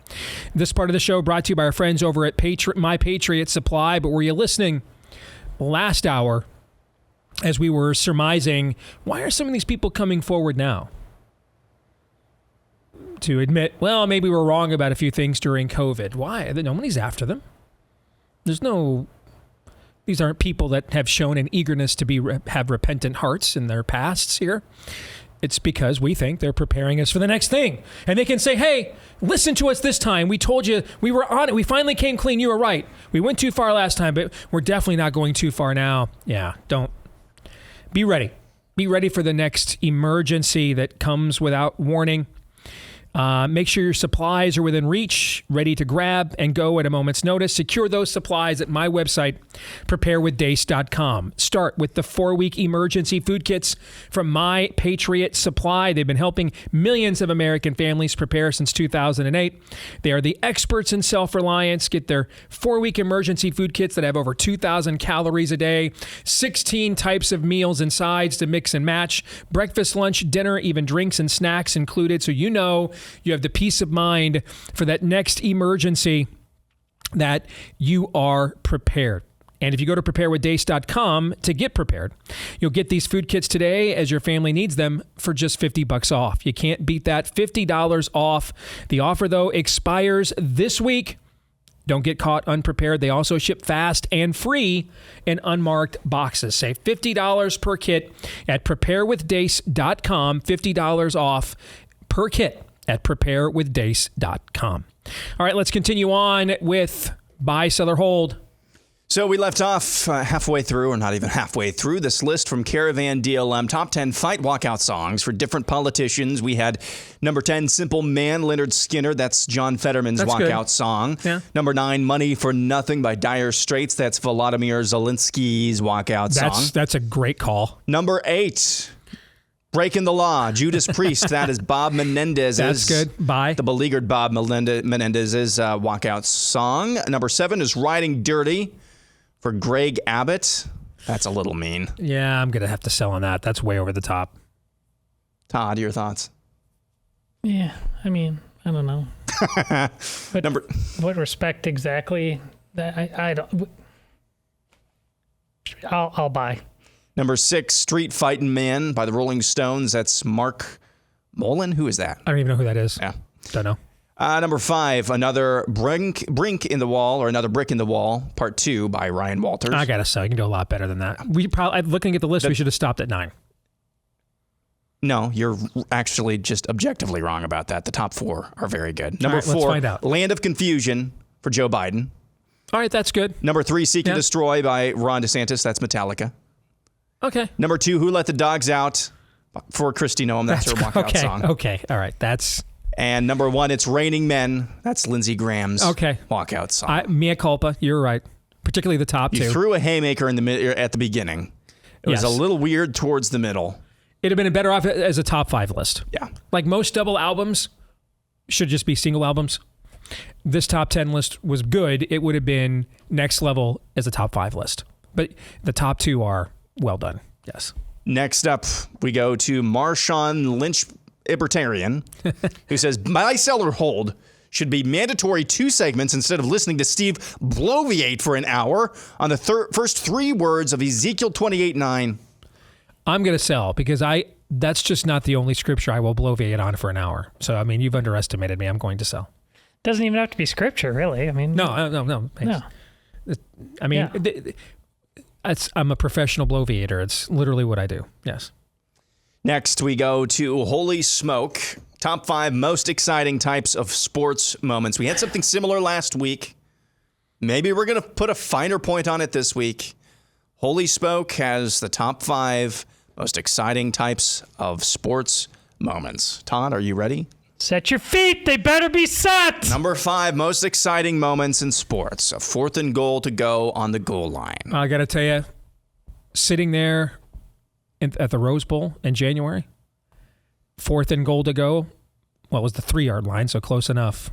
This part of the show brought to you by our friends over at My Patriot Supply. But were you listening last hour as we were surmising, why are some of these people coming forward now to admit, well, maybe we're wrong about a few things during COVID? Why? Nobody's after them. These aren't people that have shown an eagerness to have repentant hearts in their pasts here. It's because we think they're preparing us for the next thing. And they can say, hey, listen to us this time. We told you we were on it. We finally came clean. You were right. We went too far last time, but we're definitely not going too far now. Yeah, don't. Be ready. Be ready for the next emergency that comes without warning. Make sure your supplies are within reach, ready to grab and go at a moment's notice. Secure those supplies at my website, preparewithdace.com. Start with the 4-week emergency food kits from My Patriot Supply. They've been helping millions of American families prepare since 2008. They are the experts in self-reliance. Get their 4-week emergency food kits that have over 2,000 calories a day, 16 types of meals and sides to mix and match, breakfast, lunch, dinner, even drinks and snacks included, so you know you have the peace of mind for that next emergency that you are prepared. And if you go to preparewithdace.com to get prepared, you'll get these food kits today as your family needs them for just $50 off. You can't beat that. $50 off. The offer, though, expires this week. Don't get caught unprepared. They also ship fast and free in unmarked boxes. Save $50 per kit at preparewithdace.com. $50 off per kit at preparewithdace.com. All right, let's continue on with buy, sell, or hold. So we left off halfway through, or not even halfway through, this list from Caravan DLM, top 10 fight walkout songs for different politicians. We had number 10, Simple Man, Leonard Skinner. That's John Fetterman's walkout song. Yeah. Number 9, Money for Nothing by Dire Straits. That's Volodymyr Zelensky's walkout song. That's a great call. Number 8, Breaking the Law, Judas Priest. That is Bob Menendez's. That's good. Bye. The beleaguered Bob Menendez's walkout song. Number 7 is Riding Dirty for Greg Abbott. That's a little mean. Yeah, I'm going to have to sell on that. That's way over the top. Todd, your thoughts? Yeah, I mean, I don't know. What respect exactly? That I don't. I'll buy. Number 6, Street Fightin' Man by the Rolling Stones. That's Mark Mullen. Who is that? I don't even know who that is. Yeah. Don't know. Number 5, another brink in the wall, or another brick in the wall, part 2 by Ryan Walters. I gotta say, you can do a lot better than that. Looking at the list, we should have stopped at 9. No, you're actually just objectively wrong about that. The top 4 are very good. Number 4, let's find out. Land of Confusion for Joe Biden. All right, that's good. Number 3, Seek and Destroy by Ron DeSantis. That's Metallica. Okay. Number 2, Who Let the Dogs Out for Kristi Noem. That's her walkout song. Okay. All right. That's. And number 1, It's Raining Men. That's Lindsey Graham's walkout song. Mea culpa. You're right. Particularly the top 2. You threw a haymaker at the beginning. It was a little weird towards the middle. It'd have been better off as a top 5 list. Yeah. Like most double albums should just be single albums. This top 10 list was good. It would have been next level as a top 5 list. But the top 2 are well done. Yes. Next up, we go to Marshawn Lynch Libertarian, who says, buy, sell, or hold should be mandatory 2 segments instead of listening to Steve bloviate for an hour on the first 3 words of Ezekiel 28:9. I'm going to sell because that's just not the only scripture I will bloviate on for an hour. So, I mean, you've underestimated me. I'm going to sell. Doesn't even have to be scripture, really. I mean, no. I mean, I'm a professional bloviator. It's literally what I do. Yes. Next, we go to Holy Smoke, top 5 most exciting types of sports moments. We had something similar last week. Maybe we're going to put a finer point on it this week. Holy Smoke has the top 5 most exciting types of sports moments. Todd, are you ready? Set your feet. They better be set. Number 5, most exciting moments in sports. A 4th and goal to go on the goal line. I got to tell you, sitting there at the Rose Bowl in January, 4th and goal to go. Well, it was the 3-yard line, so close enough.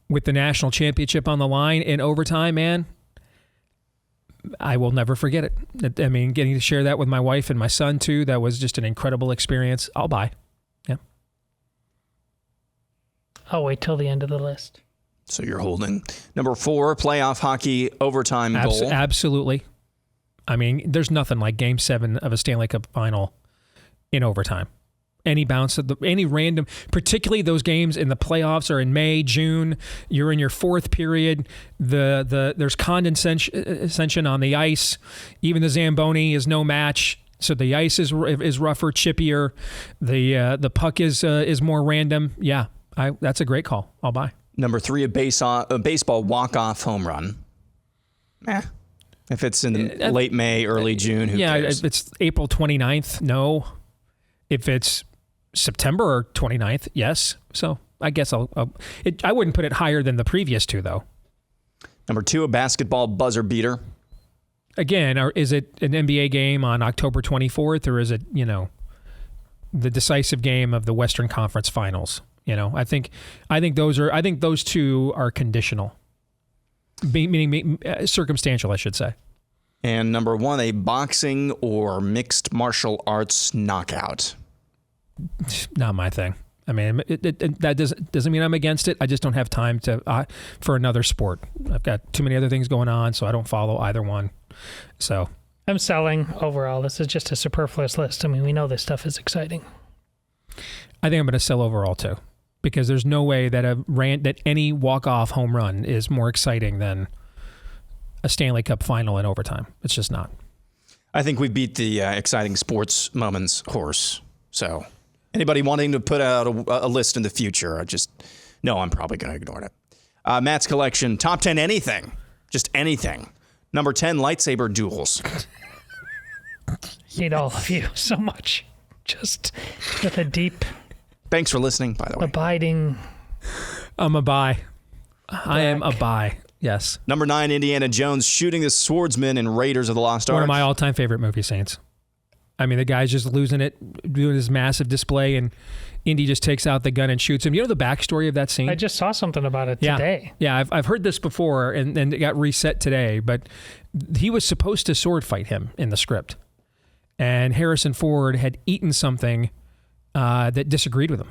With the national championship on the line in overtime, man, I will never forget it. I mean, getting to share that with my wife and my son, too, that was just an incredible experience. I'll buy. Yeah. I'll wait till the end of the list. So you're holding. Number 4, playoff hockey overtime goal. Absolutely. I mean, there's nothing like Game 7 of a Stanley Cup final in overtime. Any bounce, any random, particularly those games in the playoffs or in May, June, you're in your 4th period. There's condensation on the ice. Even the Zamboni is no match. So the ice is rougher, chippier. The puck is more random. Yeah, that's a great call. I'll buy. Number 3, a baseball walk-off home run. If it's in late May, early June, who cares? If it's April 29th, no. If it's September 29th, yes. So I guess I wouldn't put it higher than the previous 2, though. Number 2, a basketball buzzer beater. Again, is it an NBA game on October 24th, or is it, the decisive game of the Western Conference Finals? I think those 2 are conditional. Meaning circumstantial, I should say. And number 1, a boxing or mixed martial arts knockout. Not my thing. I mean, that doesn't mean I'm against it. I just don't have time for another sport. I've got too many other things going on, so I don't follow either one. So I'm selling overall. This is just a superfluous list. I mean, we know this stuff is exciting. I think I'm going to sell overall too, because there's no way that any walk-off home run is more exciting than a Stanley Cup final in overtime. It's just not. I think we beat the exciting sports moments horse. So anybody wanting to put out a list in the future, I'm probably going to ignore it. Matt's collection, top 10 anything. Just anything. Number 10, lightsaber duels. Hate all of you so much. Just with a deep... Thanks for listening, by the way. Abiding... I'm a buy. I am a buy. Yes. Number 9, Indiana Jones shooting the swordsman in Raiders of the Lost Ark. One of my all-time favorite movie scenes. I mean, the guy's just losing it, doing this massive display, and Indy just takes out the gun and shoots him. You know the backstory of that scene? I just saw something about it today. Yeah, I've heard this before, and it got reset today, but he was supposed to sword fight him in the script. And Harrison Ford had eaten something that disagreed with him.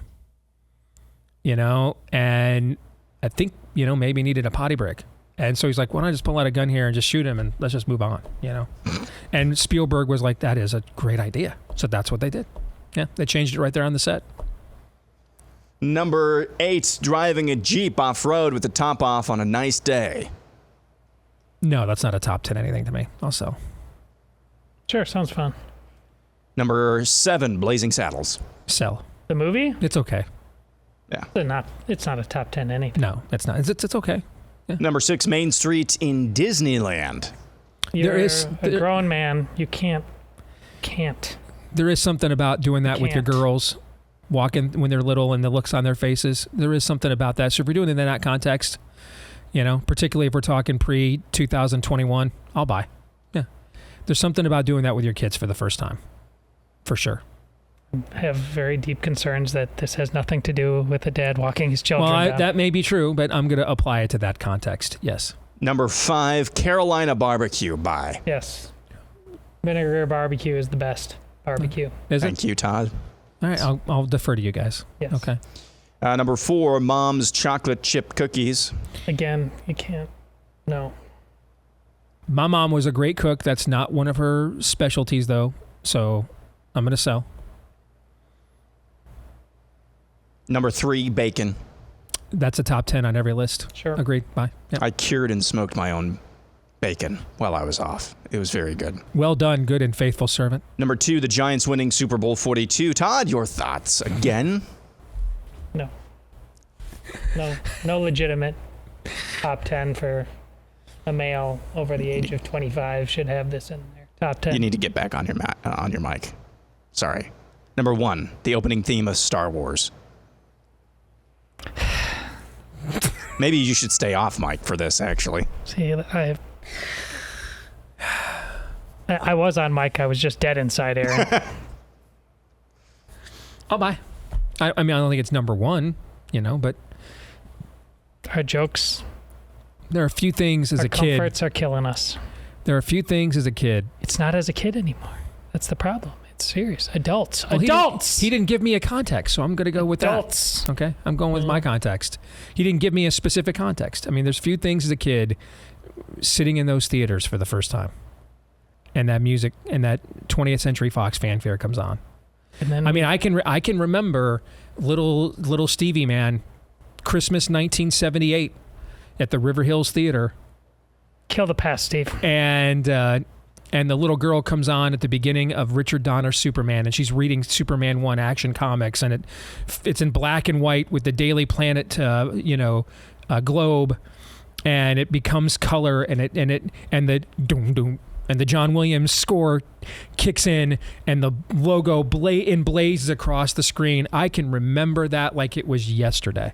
And I think, maybe needed a potty break. And so he's like, why don't I just pull out a gun here and just shoot him and let's just move on, And Spielberg was like, that is a great idea. So that's what they did. Yeah, they changed it right there on the set. Number 8, driving a Jeep off-road with the top off on a nice day. No, that's not a top 10 anything to me. Also. Sure, sounds fun. Number 7, Blazing Saddles. Sell. The movie? It's okay. Yeah. It's not a top 10 anything. No, it's not. It's okay. Yeah. Number 6, Main Street in Disneyland. You're a grown man. You can't. There is something about doing that with your girls, walking when they're little and the looks on their faces. There is something about that. So if we're doing it in that context, particularly if we're talking pre-2021, I'll buy. Yeah. There's something about doing that with your kids for the first time. For sure. I have very deep concerns that this has nothing to do with a dad walking his children down. That may be true, but I'm going to apply it to that context. Yes. Number 5, Carolina barbecue. Buy. Yes. Vinegar barbecue is the best barbecue. Thank you, Todd. All right, I'll defer to you guys. Yes. Okay. Number 4, Mom's chocolate chip cookies. Again, you can't. No. My mom was a great cook. That's not one of her specialties, though. So I'm going to sell. Number 3, bacon. That's a top 10 on every list. Sure. Agreed. Bye. Yep. I cured and smoked my own bacon while I was off. It was very good. Well done, good and faithful servant. Number 2, the Giants winning Super Bowl 42. Todd, your thoughts again? No legitimate top 10 for a male over the age of 25 should have this in there. Top 10. You need to get back on your mic. Sorry. Number 1, the opening theme of Star Wars. Maybe you should stay off mic for this, actually. See, I was on mic. I was just dead inside, Aaron. I'll buy. I mean, I don't think it's number 1, but... Our jokes... There are a few things as a kid... Our comforts are killing us. There are a few things as a kid... It's not as a kid anymore. That's the problem. It's serious. Adults. Well, Adults! He didn't give me a context, so I'm going to go with Adults. that. Okay? I'm going with my context. He didn't give me a specific context. I mean, there's few things as a kid sitting in those theaters for the first time. And that music and that 20th Century Fox fanfare comes on. And then I can remember little Stevie, man, Christmas 1978 at the River Hills Theater. Kill the past, Steve. And the little girl comes on at the beginning of Richard Donner's Superman, and she's reading Superman 1 Action Comics, and it's in black and white with the Daily Planet, globe, and it becomes color, and the doom doom. And the John Williams score kicks in, and the logo blazes across the screen. I can remember that like it was yesterday.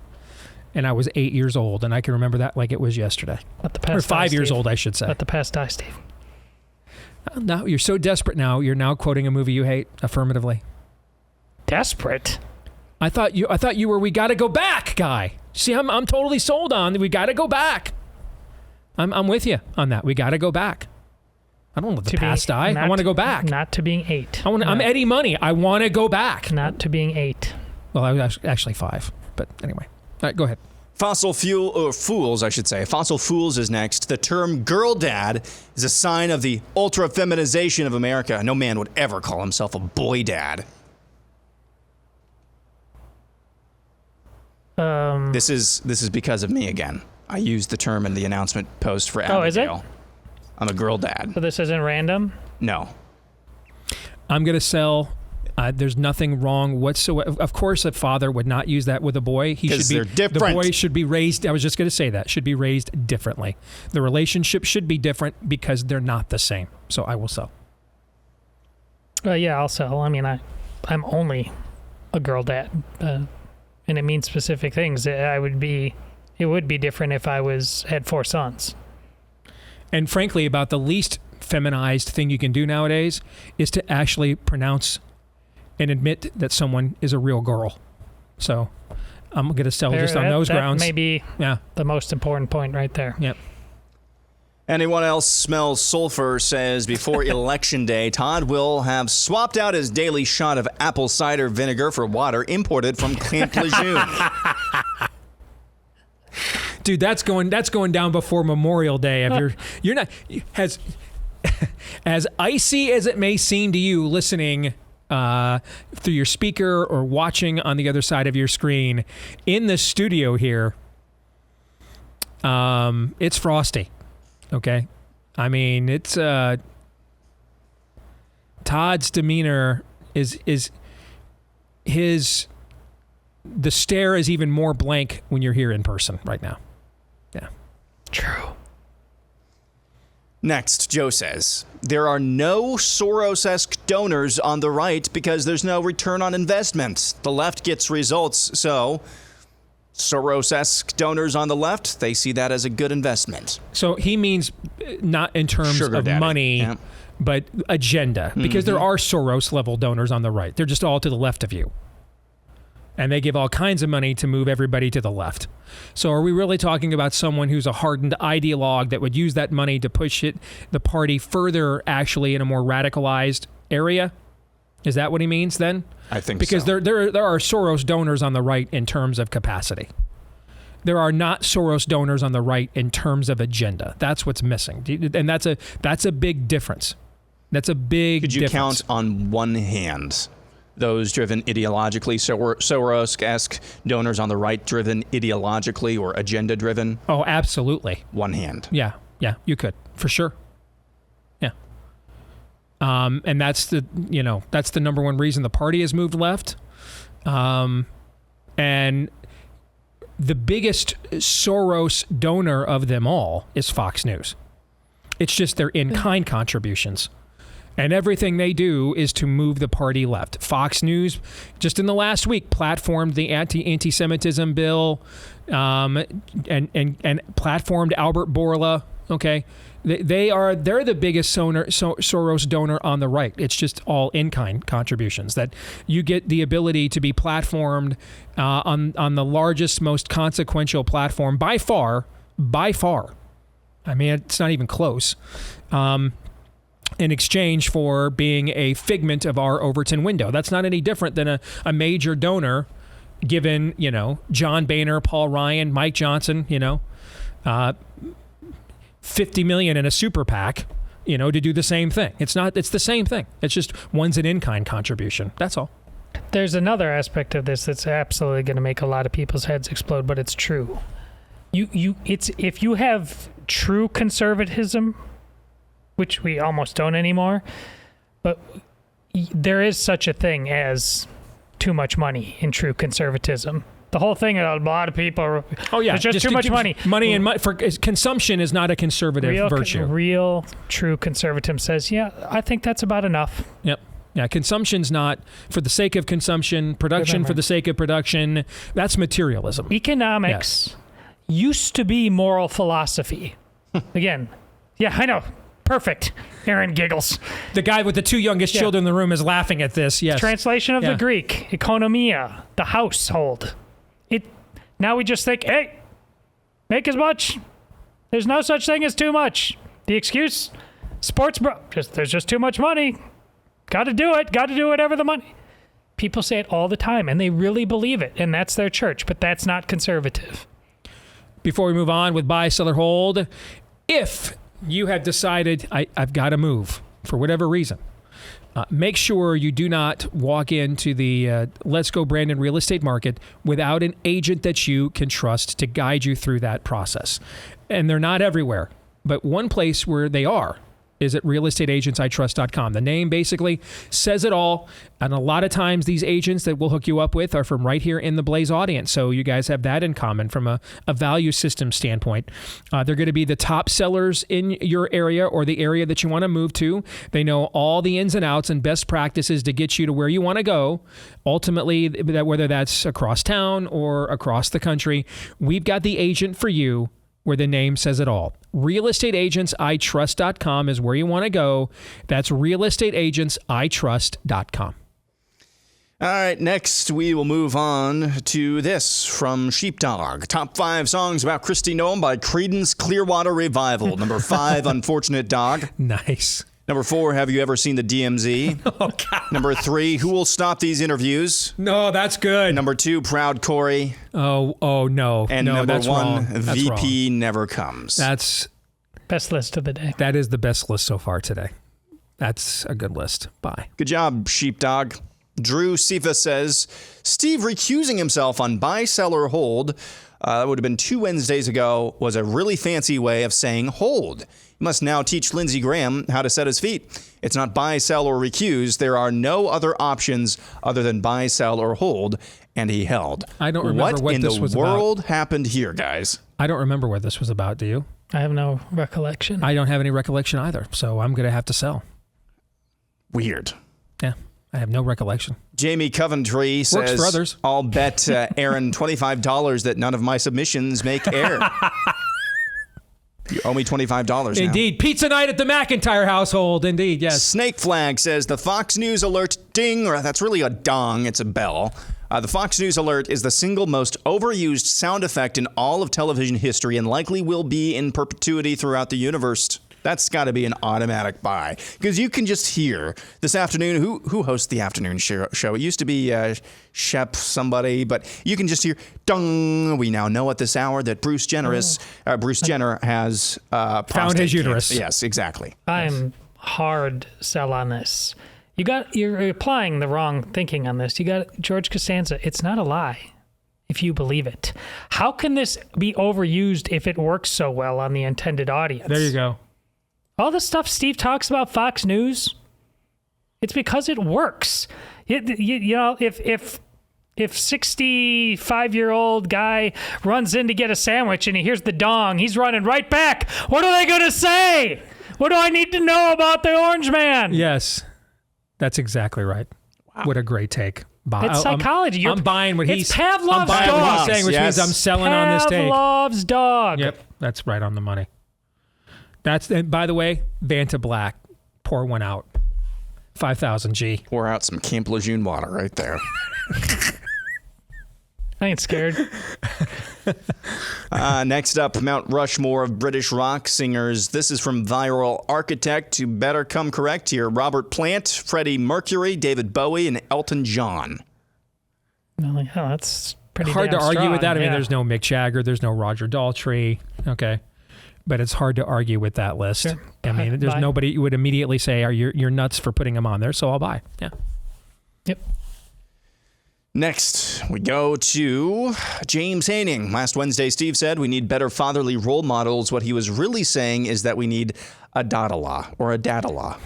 And I was 8 years old, and I can remember that like it was yesterday. Let the past or 5 years Steve. old, I should say. Let the past die, Steve. No, you're so desperate now. You're now quoting a movie you hate affirmatively. Desperate? I thought you were we got to go back guy. See, I'm totally sold on we got to go back. I'm with you on that. We got to go back. I don't let the past die. I want to go back. Not to being 8. I'm Eddie Money. I want to go back. Not to being 8. Well, I was actually 5, but anyway. All right, go ahead. Fossil fools is next. The term girl dad is a sign of the ultra-feminization of America. No man would ever call himself a boy dad. This is because of me again. I used the term in the announcement post for Abigail. Oh, is it? I'm a girl dad. So this isn't random? No. I'm going to sell. There's nothing wrong whatsoever. Of course, a father would not use that with a boy. They're different. The boy should be raised. I was just going to say that should be raised differently. The relationship should be different because they're not the same. So I will sell. Yeah, I'll sell. I mean, I'm only a girl dad, and it means specific things. It would be different if I had 4 sons. And frankly, about the least feminized thing you can do nowadays is to actually pronounce and admit that someone is a real girl. So I'm going to sell just on those grounds. That may be the most important point right there. Yep. Anyone else smells sulfur says before Election Day, Todd will have swapped out his daily shot of apple cider vinegar for water imported from Camp Lejeune. Dude, that's going down before Memorial Day. If you're not as icy as it may seem to you listening through your speaker or watching on the other side of your screen in the studio here, it's frosty. Okay, I mean it's Todd's demeanor is the stare is even more blank when you're here in person right now. Yeah. True. Next, Joe says, there are no Soros-esque donors on the right because there's no return on investment. The left gets results, so Soros-esque donors on the left, they see that as a good investment. So he means not in terms Sugar of daddy. money, Yeah. but agenda, because there are Soros-level donors on the right. They're just all to the left of you. And they give all kinds of money to move everybody to the left. So are we really talking about someone who's a hardened ideologue that would use that money to push the party further, actually, in a more radicalized area? Is that what he means then? I think because so. there are Soros donors on the right in terms of capacity. There are not Soros donors on the right in terms of agenda. That's what's missing. And that's a big difference. That's a big difference. Could you count on one hand those driven ideologically, Soros-esque donors on the right driven ideologically or agenda-driven? Oh, absolutely. One hand. Yeah, you could, for sure. Yeah. And that's the number one reason the party has moved left. And the biggest Soros donor of them all is Fox News. It's just their in-kind contributions. And everything they do is to move the party left. Fox News, just in the last week, platformed the anti-Semitism bill and platformed Albert Bourla. Okay, they're the biggest Soros donor on the right. It's just all in-kind contributions that you get the ability to be platformed on the largest, most consequential platform by far. I mean, it's not even close. In exchange for being a figment of our Overton window. That's not any different than a major donor given, John Boehner, Paul Ryan, Mike Johnson, $50 million in a super PAC, to do the same thing. It's the same thing. It's just one's an in-kind contribution. That's all. There's another aspect of this that's absolutely going to make a lot of people's heads explode, but it's true. If you have true conservatism, which we almost don't anymore, but there is such a thing as too much money in true conservatism. The whole thing, a lot of people are, there's just too much money. For consumption is not a conservative virtue. Real, true conservatism says, I think that's about enough. Yep. Yeah, consumption's not for the sake of consumption, production for the sake of production. That's materialism. Economics used to be moral philosophy. Again, I know. Perfect. Aaron giggles. The guy with the 2 youngest children in the room is laughing at this. Yes. Translation of the Greek, economia, the household. Now we just think, hey, make as much. There's no such thing as too much. The excuse, there's just too much money. Got to do it. Got to do whatever the money. People say it all the time, and they really believe it, and that's their church, but that's not conservative. Before we move on with buy, sell, or hold, if you have decided I've got to move for whatever reason, make sure you do not walk into the Let's Go Brandon real estate market without an agent that you can trust to guide you through that process. And they're not everywhere, but one place where they are is at realestateagentsitrust.com. The name basically says it all. And a lot of times these agents that we'll hook you up with are from right here in the Blaze audience. So you guys have that in common from a value system standpoint. They're going to be the top sellers in your area or the area that you want to move to. They know all the ins and outs and best practices to get you to where you want to go. Ultimately, whether that's across town or across the country, we've got the agent for you where the name says it all. Realestateagentsitrust.com is where you want to go. That's realestateagentsitrust.com. All right, next we will move on to this from Sheepdog. Top 5 songs about Kristi Noem by Creedence Clearwater Revival. Number 5, Unfortunate Dog. Nice. Number 4, Have You Ever Seen the DMZ? Oh, God. Number 3, Who Will Stop These Interviews? No, that's good. Number 2, Proud Corey. Oh, no. And no, number that's 1, wrong. That's VP wrong. Never Comes. That's best list of the day. That is the best list so far today. That's a good list. Bye. Good job, Sheepdog. Drew Sifa says, Steve recusing himself on buy, sell, or hold, that would have been 2 Wednesdays ago, was a really fancy way of saying hold. He must now teach Lindsey Graham how to set his feet. It's not buy, sell, or recuse. There are no other options other than buy, sell, or hold, and he held. I don't remember what this was about. What in the world about. happened here, guys? I don't remember what this was about, do you? I have no recollection. I don't have any recollection either, so I'm going to have to sell. Weird. Yeah, I have no recollection. Jamie Coventry says, Works for others. I'll bet Aaron $25 that none of my submissions make air. You owe me $25 now. Indeed. Pizza night at the McIntyre household. Indeed, yes. Snake Flag says the Fox News alert ding, or that's really a dong, it's a bell. The Fox News alert is the single most overused sound effect in all of television history and likely will be in perpetuity throughout the universe. That's got to be an automatic buy. Because you can just hear this afternoon, who hosts the afternoon show? It used to be Shep somebody, but you can just hear, dong. We now know at this hour that Bruce Jenner has found his uterus. Yes, exactly. I'm hard sell on this. You're applying the wrong thinking on this. You got George Costanza. It's not a lie if you believe it. How can this be overused if it works so well on the intended audience? There you go. All the stuff Steve talks about Fox News, it's because it works. You know, if 65-year-old guy runs in to get a sandwich and he hears the dong, he's running right back. What are they going to say? What do I need to know about the Orange Man? Yes, that's exactly right. Wow. What a great take. It's psychology. I'm buying what he's Pavlov's I'm buying dog. what he's saying, which means I'm selling on this take. Pavlov's dog. Yep, that's right on the money. And by the way, Vanta Black, pour one out. 5,000 G. Pour out some Camp Lejeune water right there. I ain't scared. Next up, Mount Rushmore of British rock singers. This is from Viral Architect, who better come correct here. Robert Plant, Freddie Mercury, David Bowie, and Elton John. Oh, that's pretty hard to argue strong. with that. I mean, Yeah. there's no Mick Jagger, there's no Roger Daltrey. Okay. But it's hard to argue with that list. Sure. I mean, there's nobody you would immediately say, you're nuts for putting them on there, so I'll buy. Yeah. Yep. Next, we go to James Haining. Last Wednesday, Steve said we need better fatherly role models. What he was really saying is that we need a dadala or a dadala.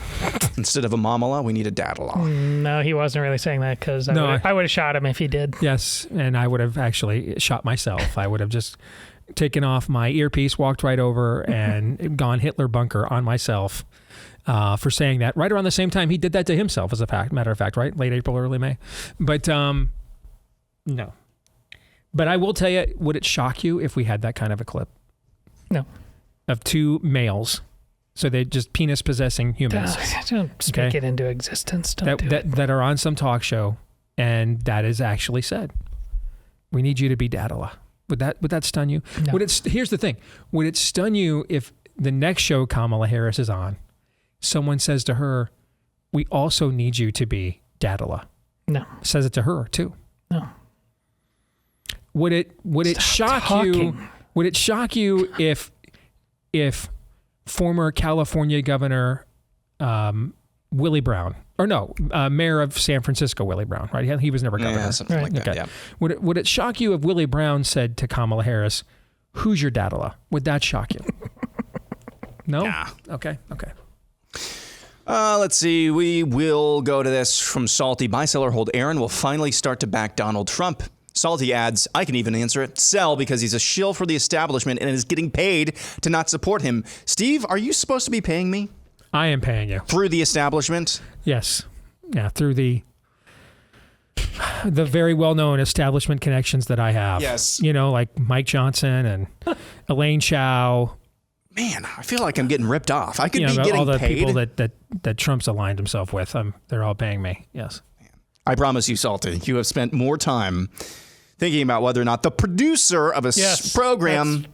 Instead of a mamala, we need a dadala. No, he wasn't really saying that because I would have shot him if he did. Yes, and I would have actually shot myself. I would have just taken off my earpiece, walked right over, and gone Hitler bunker on myself for saying that. Right around the same time he did that to himself, as a matter of fact, right? Late April, early May. But no. But I will tell you, would it shock you if we had that kind of a clip? No. Of two males. So they're just penis-possessing humans. Don't speak it into existence. That are on some talk show, and that is actually said. We need you to be Dadala. Would that stun you? No. Here's the thing. Would it stun you if the next show Kamala Harris is on, someone says to her, we also need you to be Dadala? No. Says it to her too. No. Would it shock you? Would it shock you if former California Governor Willie Brown, or no, Mayor of San Francisco Willie Brown, right? He was never governor. Yeah, something like that. Okay. Yeah. Would it shock you if Willie Brown said to Kamala Harris, "Who's your dadala"? Would that shock you? No. Nah. Okay. Let's see. We will go to this from Salty. Buy, sell, or hold. Aaron will finally start to back Donald Trump. Salty adds, I can even answer it. Sell, because he's a shill for the establishment and is getting paid to not support him. Steve, are you supposed to be paying me? I am paying you. Through the establishment? Yes. Yeah, through the very well-known establishment connections that I have. Yes. You know, like Mike Johnson and Elaine Chao. Man, I feel like I'm getting ripped off. I could be all getting the paid. people that Trump's aligned himself with. They're all paying me. Yes. I promise you, Salty, you have spent more time thinking about whether or not the producer of a program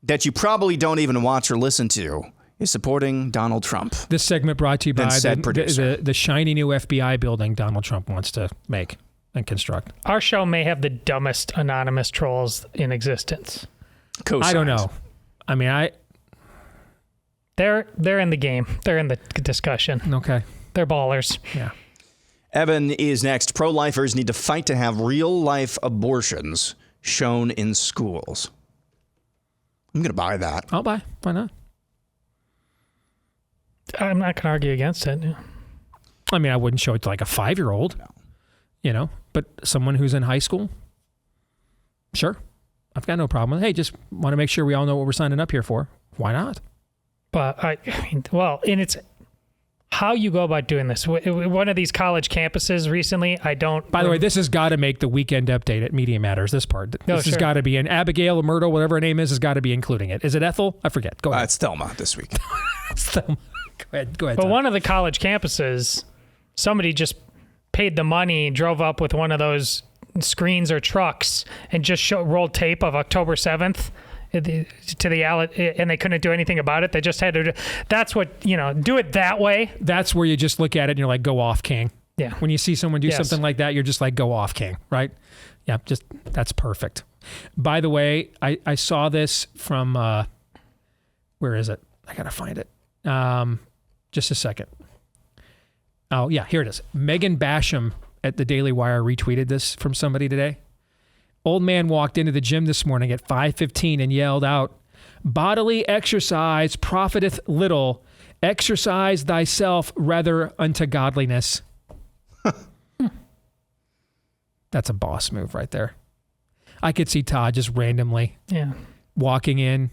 that you probably don't even watch or listen to is supporting Donald Trump. This segment brought to you by the shiny new FBI building Donald Trump wants to make and construct. Our show may have the dumbest anonymous trolls in existence. I don't know. I mean, They're in the game. They're in the discussion. Okay. They're ballers. Yeah. Evan is next. Pro-lifers need to fight to have real-life abortions shown in schools. I'm going to buy that. I'll buy. Why not? I'm not going to argue against it. I mean, I wouldn't show it to like a 5-year-old, but someone who's in high school, sure. I've got no problem. Hey, just want to make sure we all know what we're signing up here for. Why not? But and it's how you go about doing this. One of these college campuses recently, By the way, this has got to make the weekend update at Media Matters, this part. This has got to be, and Abigail or Myrtle, whatever her name is, has got to be including it. Is it Ethel? I forget. Go ahead. It's Thelma this week. It's Thelma. Go ahead. But Tom. one of the college campuses, somebody just paid the money, drove up with one of those screens or trucks, and just rolled tape of October 7th to the and they couldn't do anything about it. They just had to. That's what, do it that way. That's where you just look at it and you're like, go off, King. Yeah. When you see someone do something like that, you're just like, go off, King, right? Yeah, that's perfect. By the way, I saw this from, where is it? I got to find it. Just a second. Oh, yeah, here it is. Megan Basham at the Daily Wire retweeted this from somebody today. Old man walked into the gym this morning at 5:15 and yelled out, "Bodily exercise profiteth little. Exercise thyself rather unto godliness." That's a boss move right there. I could see Todd just randomly walking in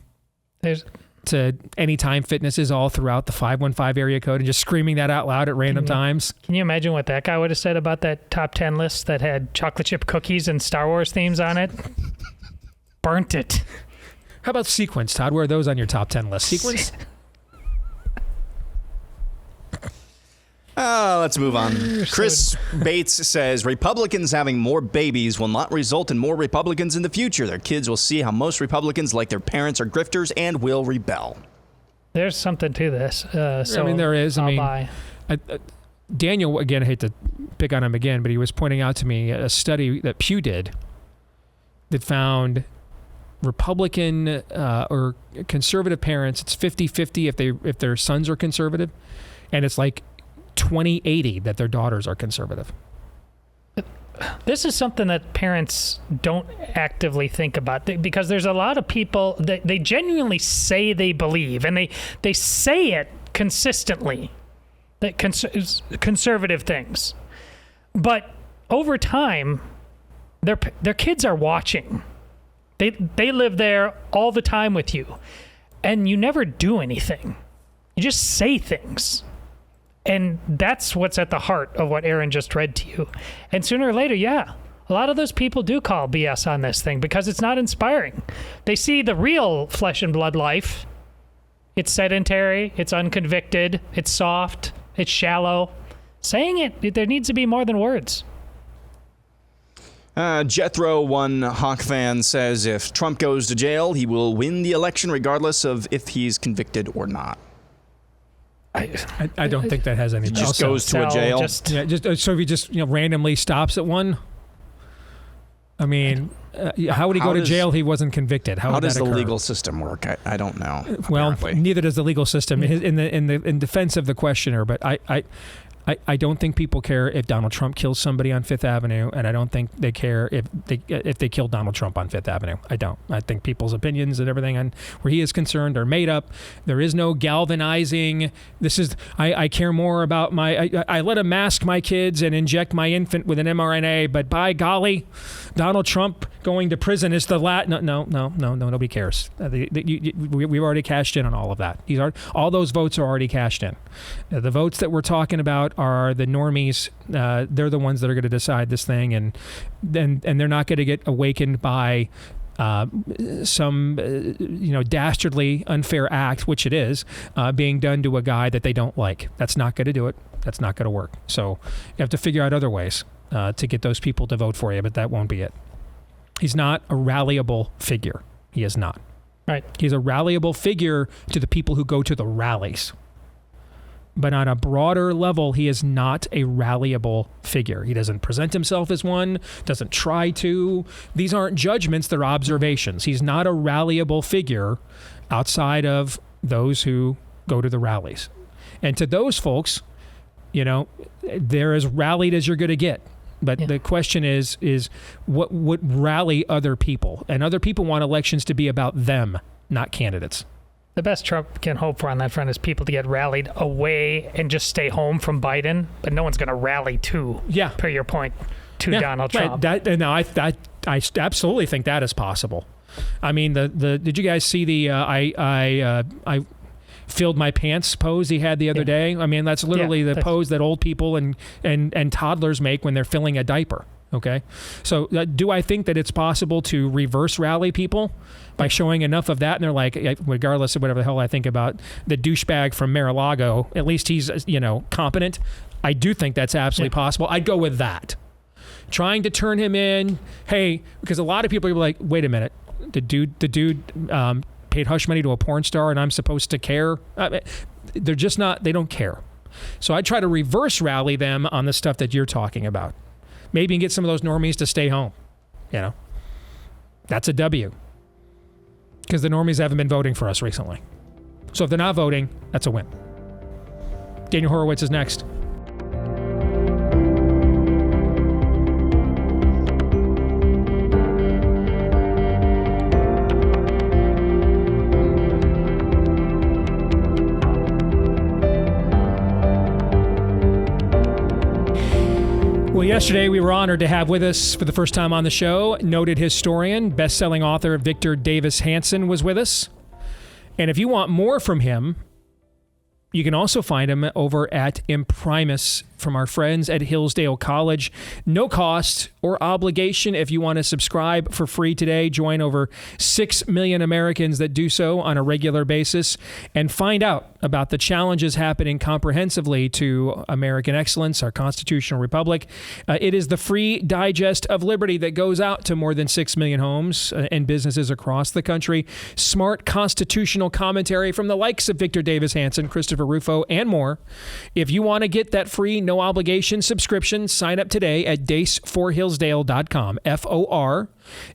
to Anytime Fitnesses all throughout the 515 area code and just screaming that out loud at random times. Can you imagine what that guy would have said about that top 10 list that had chocolate chip cookies and Star Wars themes on it? Burnt it. How about sequins, Todd? Where are those on your top 10 list? Sequins? Let's move on. Chris Bates says Republicans having more babies will not result in more Republicans in the future. Their kids will see how most Republicans, like their parents, are grifters and will rebel. There's something to this. So I mean, there is. I'll buy. Daniel, again, I hate to pick on him again, but he was pointing out to me a study that Pew did that found Republican or conservative parents, it's 50-50 if their sons are conservative, and it's like 20-80 that their daughters are conservative. This is something that parents don't actively think about, because there's a lot of people that they genuinely say they believe, and they say it consistently, that conservative things. But over time, their kids are watching. They live there all the time with you, and you never do anything. You just say things. And that's what's at the heart of what Aaron just read to you. And sooner or later, a lot of those people do call BS on this thing because it's not inspiring. They see the real flesh and blood life. It's sedentary, it's unconvicted, it's soft, it's shallow. Saying it, there needs to be more than words. Jethro, one Hawk fan, says if Trump goes to jail, he will win the election regardless of if he's convicted or not. I don't think that has any. He just goes to a jail. So if he just randomly stops at one. I mean, how would he go to jail? He wasn't convicted. How does that the occur? legal system work? I don't know. Well, apparently. neither does the legal system. In defense of the questioner, but I don't think people care if Donald Trump kills somebody on Fifth Avenue, and I don't think they care if they kill Donald Trump on Fifth Avenue. I don't. I think people's opinions and everything on where he is concerned are made up. There is no galvanizing. This is I care more about I let him mask my kids and inject my infant with an mRNA, but by golly, Donald Trump going to prison is the no, nobody cares. We've already cashed in on all of that. All those votes are already cashed in. The votes that we're talking about are the normies. They're the ones that are going to decide this thing, and they're not going to get awakened by some dastardly unfair act, which it is, being done to a guy that they don't like. That's not going to do it. That's not going to work. So you have to figure out other ways to get those people to vote for you, but that won't be it. He's not a rallyable figure. He is not. Right. He's a rallyable figure to the people who go to the rallies. But on a broader level, he is not a rallyable figure. He doesn't present himself as one, doesn't try to. These aren't judgments, they're observations. He's not a rallyable figure outside of those who go to the rallies. And to those folks, they're as rallied as you're going to get. But the question is what would rally other people? And other people want elections to be about them, not candidates. The best Trump can hope for on that front is people to get rallied away and just stay home from Biden, but no one's going to rally per your point, to Donald Trump. Right. I absolutely think that is possible. I mean, did you guys see the I filled my pants pose he had the other day? I mean, that's literally the pose that old people and toddlers make when they're filling a diaper. Okay. So do I think that it's possible to reverse rally people by showing enough of that? And they're like, regardless of whatever the hell I think about the douchebag from Mar-a-Lago, at least he's, competent. I do think that's absolutely possible. I'd go with that. Trying to turn him in. Hey, because a lot of people are like, wait a minute. The dude paid hush money to a porn star and I'm supposed to care. They're just not, they don't care. So I try to reverse rally them on the stuff that you're talking about. Maybe get some of those normies to stay home. That's a W. Because the normies haven't been voting for us recently. So if they're not voting, that's a win. Daniel Horowitz is next. Well, yesterday we were honored to have with us for the first time on the show, noted historian, best-selling author Victor Davis Hanson was with us. And if you want more from him, you can also find him over at Imprimis from our friends at Hillsdale College. No cost or obligation. If you want to subscribe for free today, join over 6 million Americans that do so on a regular basis and find out about the challenges happening comprehensively to American excellence, our constitutional republic. It is the free digest of liberty that goes out to more than 6 million homes and businesses across the country. Smart constitutional commentary from the likes of Victor Davis Hanson, Christopher Rufo, and more. If you want to get that free, no obligation subscription, sign up today at daceforhillsdale.com. F-O-R.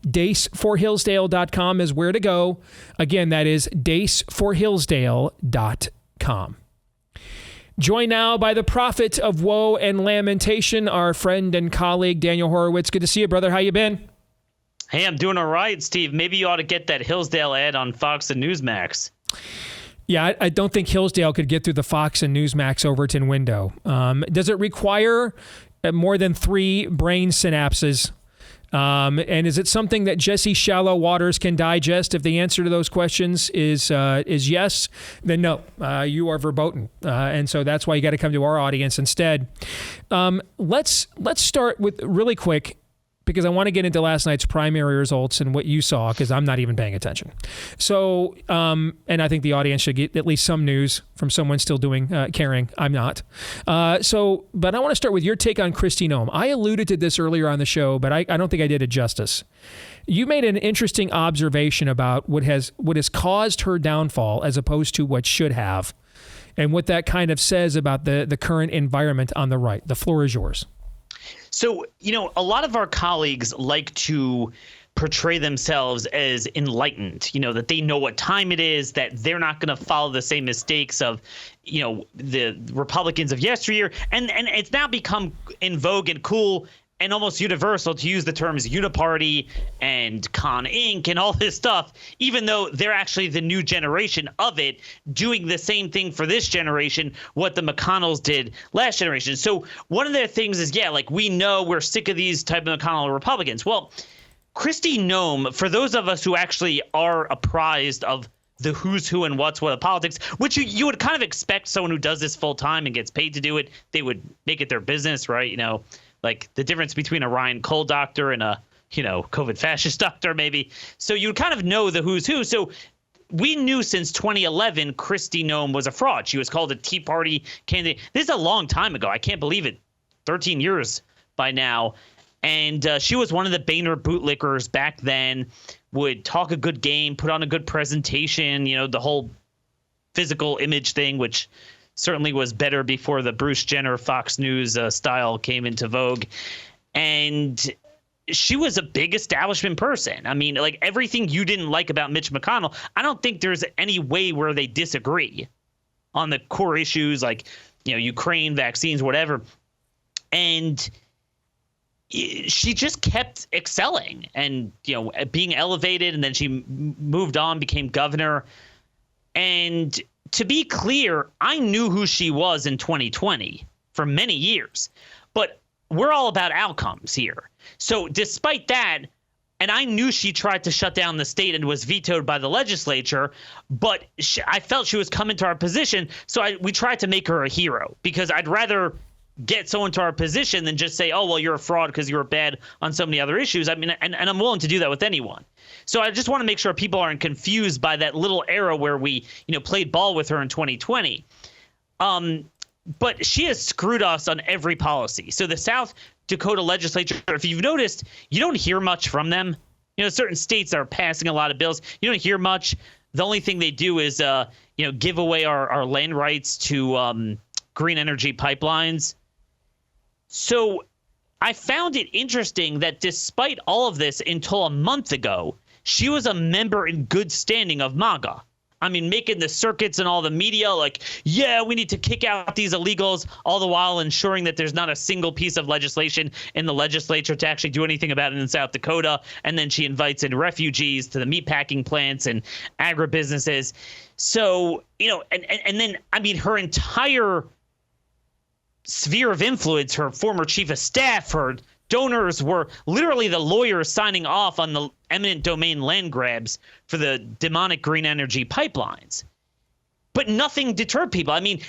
Daceforhillsdale.com is where to go. Again, that is daceforhillsdale.com. Joined now by the prophet of woe and lamentation, our friend and colleague, Daniel Horowitz. Good to see you, brother. How you been? Hey, I'm doing all right, Steve. Maybe you ought to get that Hillsdale ad on Fox and Newsmax. Yeah, I don't think Hillsdale could get through the Fox and Newsmax Overton window. Does it require more than 3 brain synapses? And is it something that Jesse Shallow Waters can digest? If the answer to those questions is yes, then no, you are verboten. And so that's why you got to come to our audience instead. Let's start with really quick, because I want to get into last night's primary results and what you saw, because I'm not even paying attention. So, and I think the audience should get at least some news from someone still caring. I'm not. But I want to start with your take on Kristi Noem. I alluded to this earlier on the show, but I don't think I did it justice. You made an interesting observation about what has caused her downfall as opposed to what should have. and what that kind of says about the current environment on the right. The floor is yours. So, a lot of our colleagues like to portray themselves as enlightened, that they know what time it is, that they're not going to follow the same mistakes of, the Republicans of yesteryear. And it's now become in vogue and cool and almost universal to use the terms uniparty and Con Inc. and all this stuff, even though they're actually the new generation of it, doing the same thing for this generation, what the McConnells did last generation. So one of their things is, we know we're sick of these type of McConnell Republicans. Well, Kristi Noem, for those of us who actually are apprised of the who's who and what's what of politics, which you would kind of expect someone who does this full time and gets paid to do it, they would make it their business, right? Like the difference between a Ryan Cole doctor and a, COVID fascist doctor, maybe. So you kind of know the who's who. So we knew since 2011, Kristi Noem was a fraud. She was called a Tea Party candidate. This is a long time ago. I can't believe it. 13 years by now. And she was one of the Boehner bootlickers back then, would talk a good game, put on a good presentation, the whole physical image thing, which certainly was better before the Bruce Jenner Fox News style came into vogue. And she was a big establishment person. I mean, like everything you didn't like about Mitch McConnell, I don't think there's any way where they disagree on the core issues like, Ukraine, vaccines, whatever. And she just kept excelling and, being elevated. And then she moved on, became governor. And to be clear, I knew who she was in 2020 for many years, but we're all about outcomes here. So despite that, and I knew she tried to shut down the state and was vetoed by the legislature, but I felt she was coming to our position. So we tried to make her a hero because I'd rather get someone to our position than just say, oh, well, you're a fraud because you were bad on so many other issues. I mean, and I'm willing to do that with anyone. So I just want to make sure people aren't confused by that little era where we, played ball with her in 2020. But she has screwed us on every policy. So the South Dakota legislature, if you've noticed, you don't hear much from them. Certain states are passing a lot of bills. You don't hear much. The only thing they do is, give away our land rights to green energy pipelines. So I found it interesting that despite all of this, until a month ago, she was a member in good standing of MAGA. I mean, making the circuits and all the media like, yeah, we need to kick out these illegals, all the while ensuring that there's not a single piece of legislation in the legislature to actually do anything about it in South Dakota. And then she invites in refugees to the meatpacking plants and agribusinesses. So, and then, I mean, her entire sphere of influence, her former chief of staff, her donors were literally the lawyers signing off on the eminent domain land grabs for the demonic green energy pipelines. But nothing deterred people. I mean,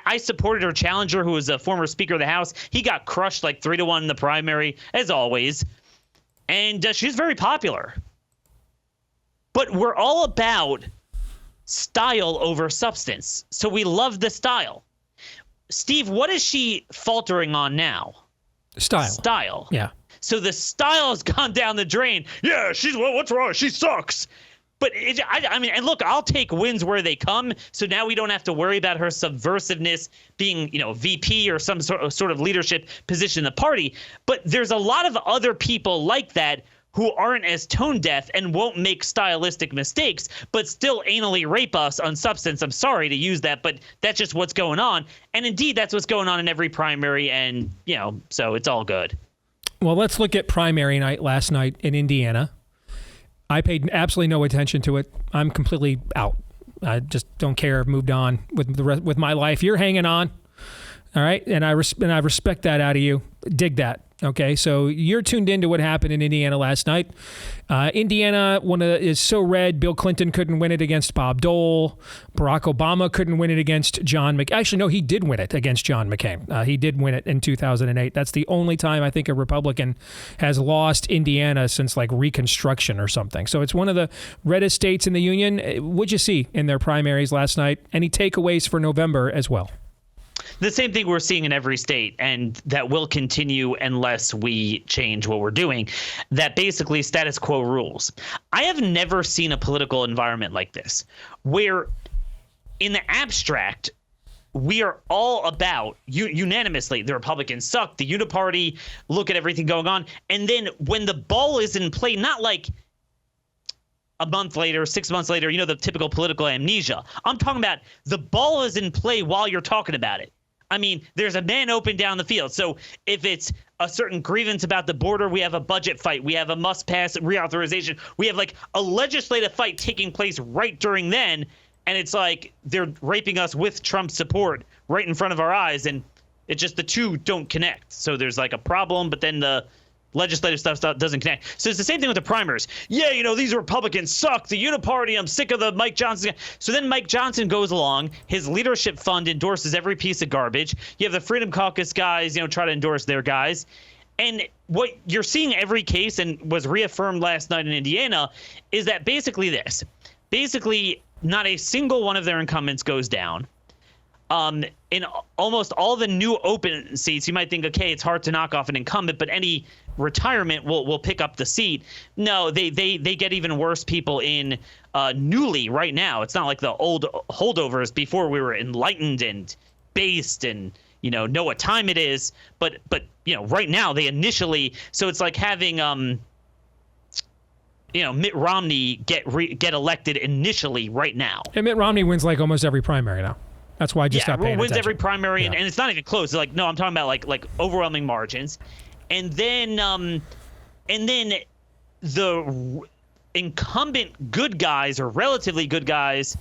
I supported her challenger, who was a former Speaker of the House. He got crushed like 3-1 in the primary, as always. And she's very popular. But we're all about style over substance. So we love the style. Steve, what is she faltering on now? Style. Yeah. So the style has gone down the drain. Yeah, what's wrong? She sucks. But I mean, and look, I'll take wins where they come. So now we don't have to worry about her subversiveness being, VP or some sort of leadership position in the party. But there's a lot of other people like that who aren't as tone deaf and won't make stylistic mistakes, but still anally rape us on substance. I'm sorry to use that, but that's just what's going on. And indeed, that's what's going on in every primary. And, so it's all good. Well, let's look at primary night last night in Indiana. I paid absolutely no attention to it. I'm completely out. I just don't care. I've moved on with my life. You're hanging on. All right. And I respect that out of you. Dig that. Okay, so you're tuned into what happened in Indiana last night. Indiana is so red. Bill Clinton couldn't win it against Bob Dole. Barack Obama couldn't win it against John McCain. Actually, no, he did win it against John McCain. He did win it in 2008. That's the only time I think a Republican has lost Indiana since like Reconstruction or something. So it's one of the reddest states in the union. What'd you see in their primaries last night? Any takeaways for November as well? The same thing we're seeing in every state, and that will continue unless we change what we're doing, that basically status quo rules. I have never seen a political environment like this, where in the abstract, we are all about unanimously, the Republicans suck, the Uniparty, look at everything going on. And then when the ball is in play, not like a month later, 6 months later, the typical political amnesia. I'm talking about the ball is in play while you're talking about it. I mean, there's a man open down the field. So if it's a certain grievance about the border, we have a budget fight. We have a must-pass reauthorization. We have like a legislative fight taking place right during then. And it's like they're raping us with Trump support right in front of our eyes. And it just, the two don't connect. So there's like a problem, but then the legislative stuff doesn't connect. So it's the same thing with the primers. Yeah, these Republicans suck. The Uniparty, I'm sick of the Mike Johnson. So then Mike Johnson goes along. His leadership fund endorses every piece of garbage. You have the Freedom Caucus guys, try to endorse their guys. And what you're seeing every case, and was reaffirmed last night in Indiana, is that basically this. Basically, not a single one of their incumbents goes down. In almost all the new open seats, you might think, okay, it's hard to knock off an incumbent, but any retirement will pick up the seat. No, they get even worse people in newly right now. It's not like the old holdovers before we were enlightened and based and know what time it is. But right now they initially, so it's like having Mitt Romney get elected initially right now. And Mitt Romney wins like almost every primary now. That's why I just stopped paying wins attention. every primary, and it's not even close. Like, no, I'm talking about like overwhelming margins, and then the incumbent good guys or relatively good guys,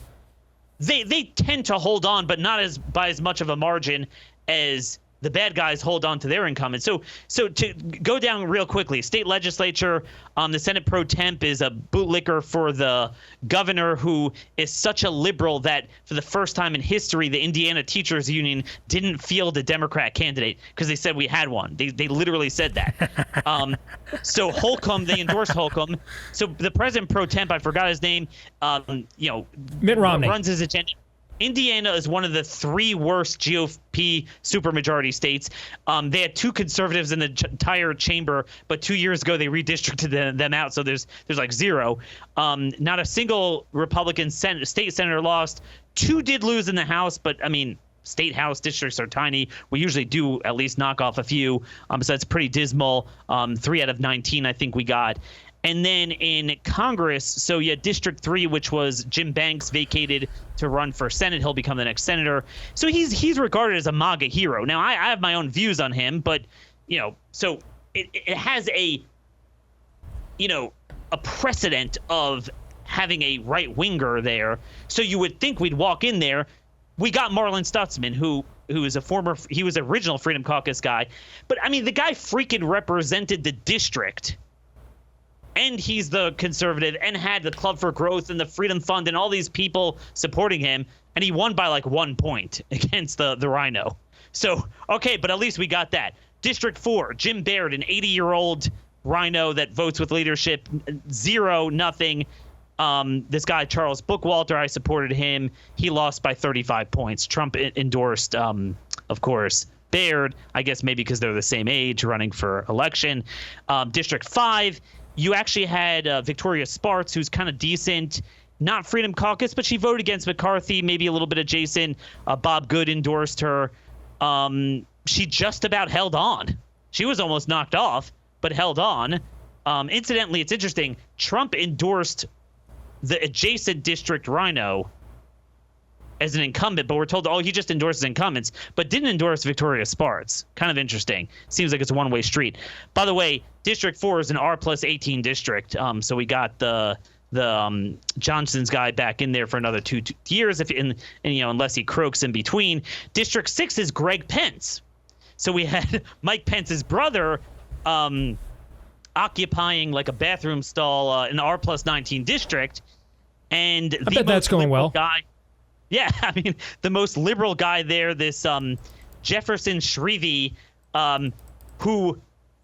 they tend to hold on, but not by as much of a margin as the bad guys hold on to their incumbents. So to go down real quickly, state legislature, the Senate pro temp is a bootlicker for the governor, who is such a liberal that for the first time in history, the Indiana Teachers Union didn't field a Democrat candidate because they said we had one. They literally said that. So Holcomb, they endorsed Holcomb. So the president pro temp, I forgot his name, Mitt Romney, runs his agenda. Indiana is one of the three worst GOP supermajority states. They had two conservatives in the entire chamber, but 2 years ago they redistricted them out, so there's like zero. Not a single Republican state senator lost. Two did lose in the House, but I mean, state House districts are tiny. We usually do at least knock off a few, so that's pretty dismal. 3 out of 19 I think we got. And then in Congress, so you had District 3, which was Jim Banks vacated to run for Senate. He'll become the next senator. So he's regarded as a MAGA hero. Now, I have my own views on him, but, so it has a precedent of having a right-winger there. So you would think we'd walk in there. We got Marlon Stutzman, who is he was an original Freedom Caucus guy. But, I mean, the guy freaking represented the district. And he's the conservative and had the Club for Growth and the Freedom Fund and all these people supporting him. And he won by like 1 point against the Rhino. So, okay, but at least we got that. District 4, Jim Baird, an 80-year-old Rhino that votes with leadership, 0-0. This guy, Charles Bookwalter, I supported him. He lost by 35 points. Trump endorsed, of course, Baird, I guess maybe because they're the same age, running for election. District 5, you actually had Victoria Spartz, who's kind of decent, not Freedom Caucus, but she voted against McCarthy, maybe a little bit adjacent. Bob Good endorsed her. She just about held on. She was almost knocked off, but held on. Incidentally, it's interesting. Trump endorsed the adjacent district Rhino as an incumbent, but we're told, he just endorses incumbents, but didn't endorse Victoria Spartz. Kind of interesting. Seems like it's a one-way street. By the way, District 4 is an R+18 district, so we got the Johnson's guy back in there for another 2 years, unless he croaks in between. District 6 is Greg Pence. So we had Mike Pence's brother occupying like a bathroom stall in the R+19 district, and I bet that's going well. Guy. Yeah, I mean, the most liberal guy there, this Jefferson Shrevey, who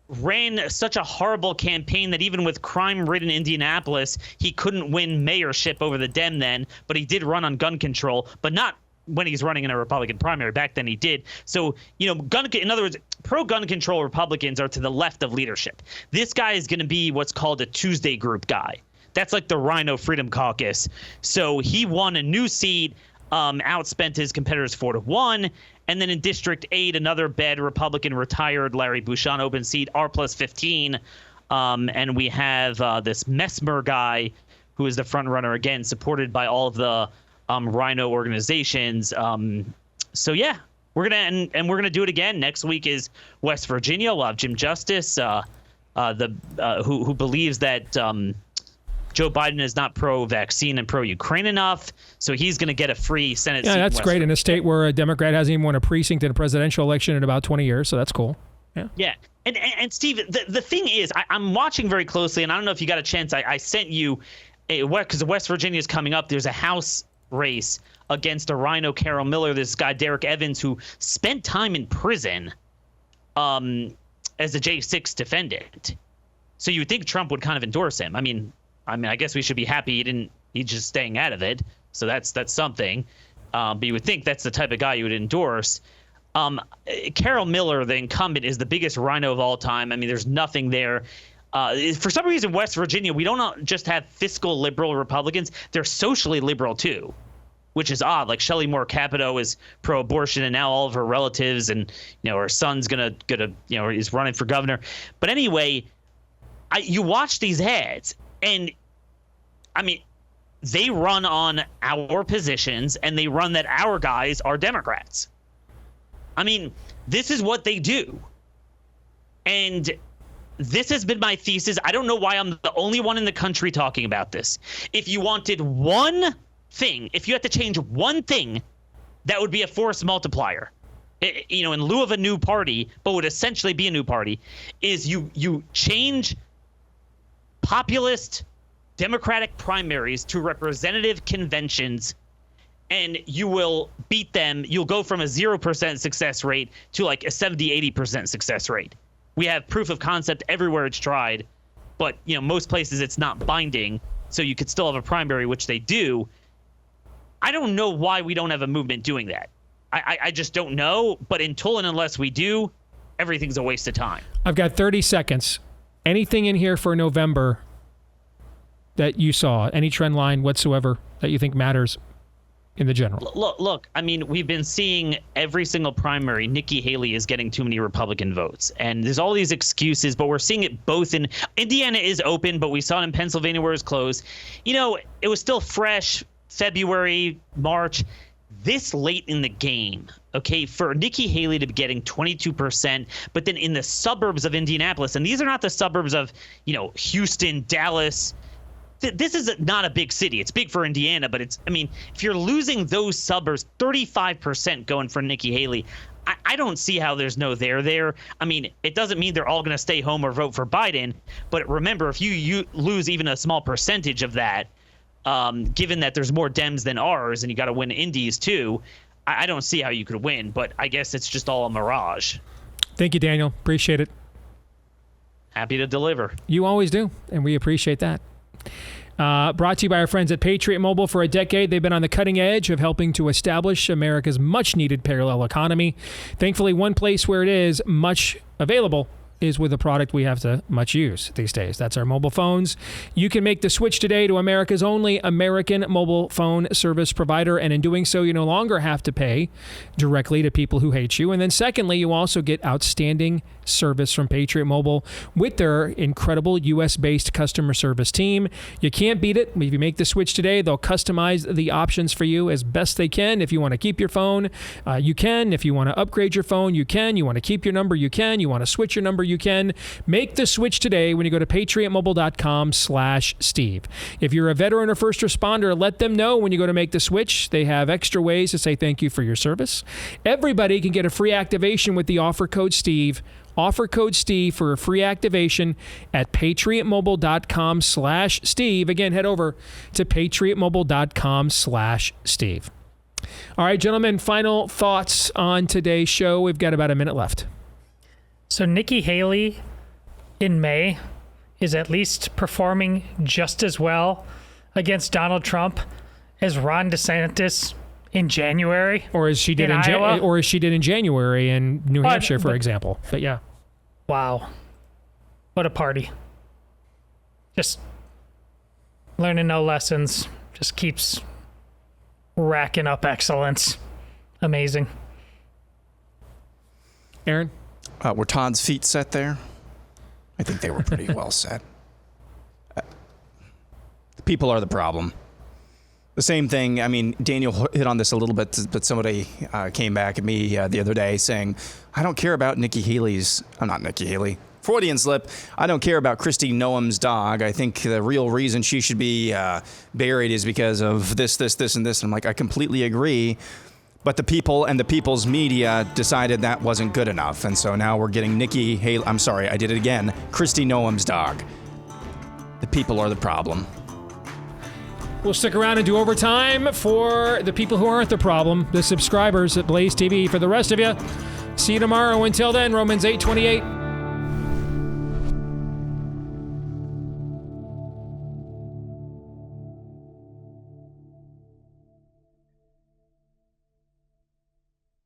ran such a horrible campaign that even with crime-ridden Indianapolis, he couldn't win mayorship over the Dem then, but he did run on gun control, but not when he's running in a Republican primary. Back then he did. So, in other words, pro-gun control Republicans are to the left of leadership. This guy is going to be what's called a Tuesday group guy. That's like the Rhino Freedom Caucus. So he won a new seat. outspent his competitors 4-1. And then in District 8, another bad Republican retired Larry Bouchon open seat, R plus 15. And we have this Messmer guy who is the front runner again, supported by all of the Rhino organizations. So yeah, we're gonna do it again. Next week is West Virginia. We'll have Jim Justice, who believes that Joe Biden is not pro-vaccine and pro-Ukraine enough, so he's going to get a free Senate seat. Yeah, that's great in a state where a Democrat hasn't even won a precinct in a presidential election in about 20 years, so that's cool. Yeah. Yeah. And Steve, the thing is, I'm watching very closely, and I don't know if you got a chance. I sent you, because West Virginia is coming up, there's a House race against a Rhino Carol Miller, this guy Derek Evans, who spent time in prison as a J6 defendant. So you would think Trump would kind of endorse him. I mean, I guess we should be happy he's just staying out of it. So that's something. But you would think that's the type of guy you would endorse. Carol Miller, the incumbent, is the biggest Rhino of all time. I mean, there's nothing there. For some reason, West Virginia, we don't just have fiscal liberal Republicans. They're socially liberal, too, which is odd. Like Shelley Moore Capito is pro-abortion, and now all of her relatives and, her son's gonna is running for governor. But anyway, you watch these ads, and I mean, they run on our positions, and they run that our guys are Democrats. I mean, this is what they do. And this has been my thesis. I don't know why I'm the only one in the country talking about this. If you wanted one thing, if you had to change one thing, that would be a force multiplier. In lieu of a new party, but would essentially be a new party, is you change populist Democratic primaries to representative conventions, and you will beat them. You'll go from a 0% success rate to like a 70-80% success rate. We have proof of concept everywhere it's tried, but most places it's not binding, so you could still have a primary, which they do. I don't know why we don't have a movement doing that. I just don't know, but until and unless we do, everything's a waste of time. I've got 30 seconds. Anything in here for November that you saw, any trend line whatsoever that you think matters in the general? Look, I mean, we've been seeing every single primary, Nikki Haley is getting too many Republican votes. And there's all these excuses, but we're seeing it both in Indiana is open, but we saw it in Pennsylvania where it's closed. It was still fresh, February, March. This late in the game, okay, for Nikki Haley to be getting 22%, but then in the suburbs of Indianapolis, and these are not the suburbs of, Houston, Dallas. This is not a big city. It's big for Indiana, but if you're losing those suburbs, 35% going for Nikki Haley, I don't see how there's no there. I mean, it doesn't mean they're all going to stay home or vote for Biden, but remember, if you lose even a small percentage of that, given that there's more Dems than ours, and you got to win Indies too, I don't see how you could win, but I guess it's just all a mirage. Thank you, Daniel. Appreciate it. Happy to deliver. You always do, and we appreciate that. Brought to you by our friends at Patriot Mobile. For a decade, they've been on the cutting edge of helping to establish America's much-needed parallel economy. Thankfully, one place where it is much available is with a product we have to much use these days. That's our mobile phones. You can make the switch today to America's only American mobile phone service provider, and in doing so, you no longer have to pay directly to people who hate you. And then secondly, you also get outstanding service from Patriot Mobile with their incredible US-based customer service team. You can't beat it. If you make the switch today, they'll customize the options for you as best they can. If you want to keep your phone, you can. If you want to upgrade your phone, you can. You want to keep your number, you can. You want to switch your number, you can. Make the switch today when you go to patriotmobile.com/Steve. If you're a veteran or first responder, let them know when you go to make the switch. They have extra ways to say thank you for your service. Everybody can get a free activation with the offer code Steve. Offer code Steve for a free activation at patriotmobile.com/Steve. Again, head over to patriotmobile.com/Steve. All right, gentlemen, final thoughts on today's show. We've got about a minute left. So Nikki Haley in May is at least performing just as well against Donald Trump as Ron DeSantis in January, or as she did in Iowa, or as she did in January in New Hampshire, for example. But yeah, wow, what a party! Just learning no lessons, just keeps racking up excellence. Amazing. Aaron? Were Todd's feet set there? I think they were pretty well set. People are the problem. The same thing, I mean, Daniel hit on this a little bit, but somebody came back at me the other day saying, I don't care about Nikki Haley's, not Nikki Haley, Freudian slip, I don't care about Kristi Noem's dog. I think the real reason she should be buried is because of this, and this. And I'm like, I completely agree. But the people and the people's media decided that wasn't good enough. And so now we're getting Nikki Haley, I'm sorry, I did it again, Kristi Noem's dog. The people are the problem. We'll stick around and do overtime for the people who aren't the problem, the subscribers at Blaze TV. For the rest of you, see you tomorrow. Until then, Romans 8:28.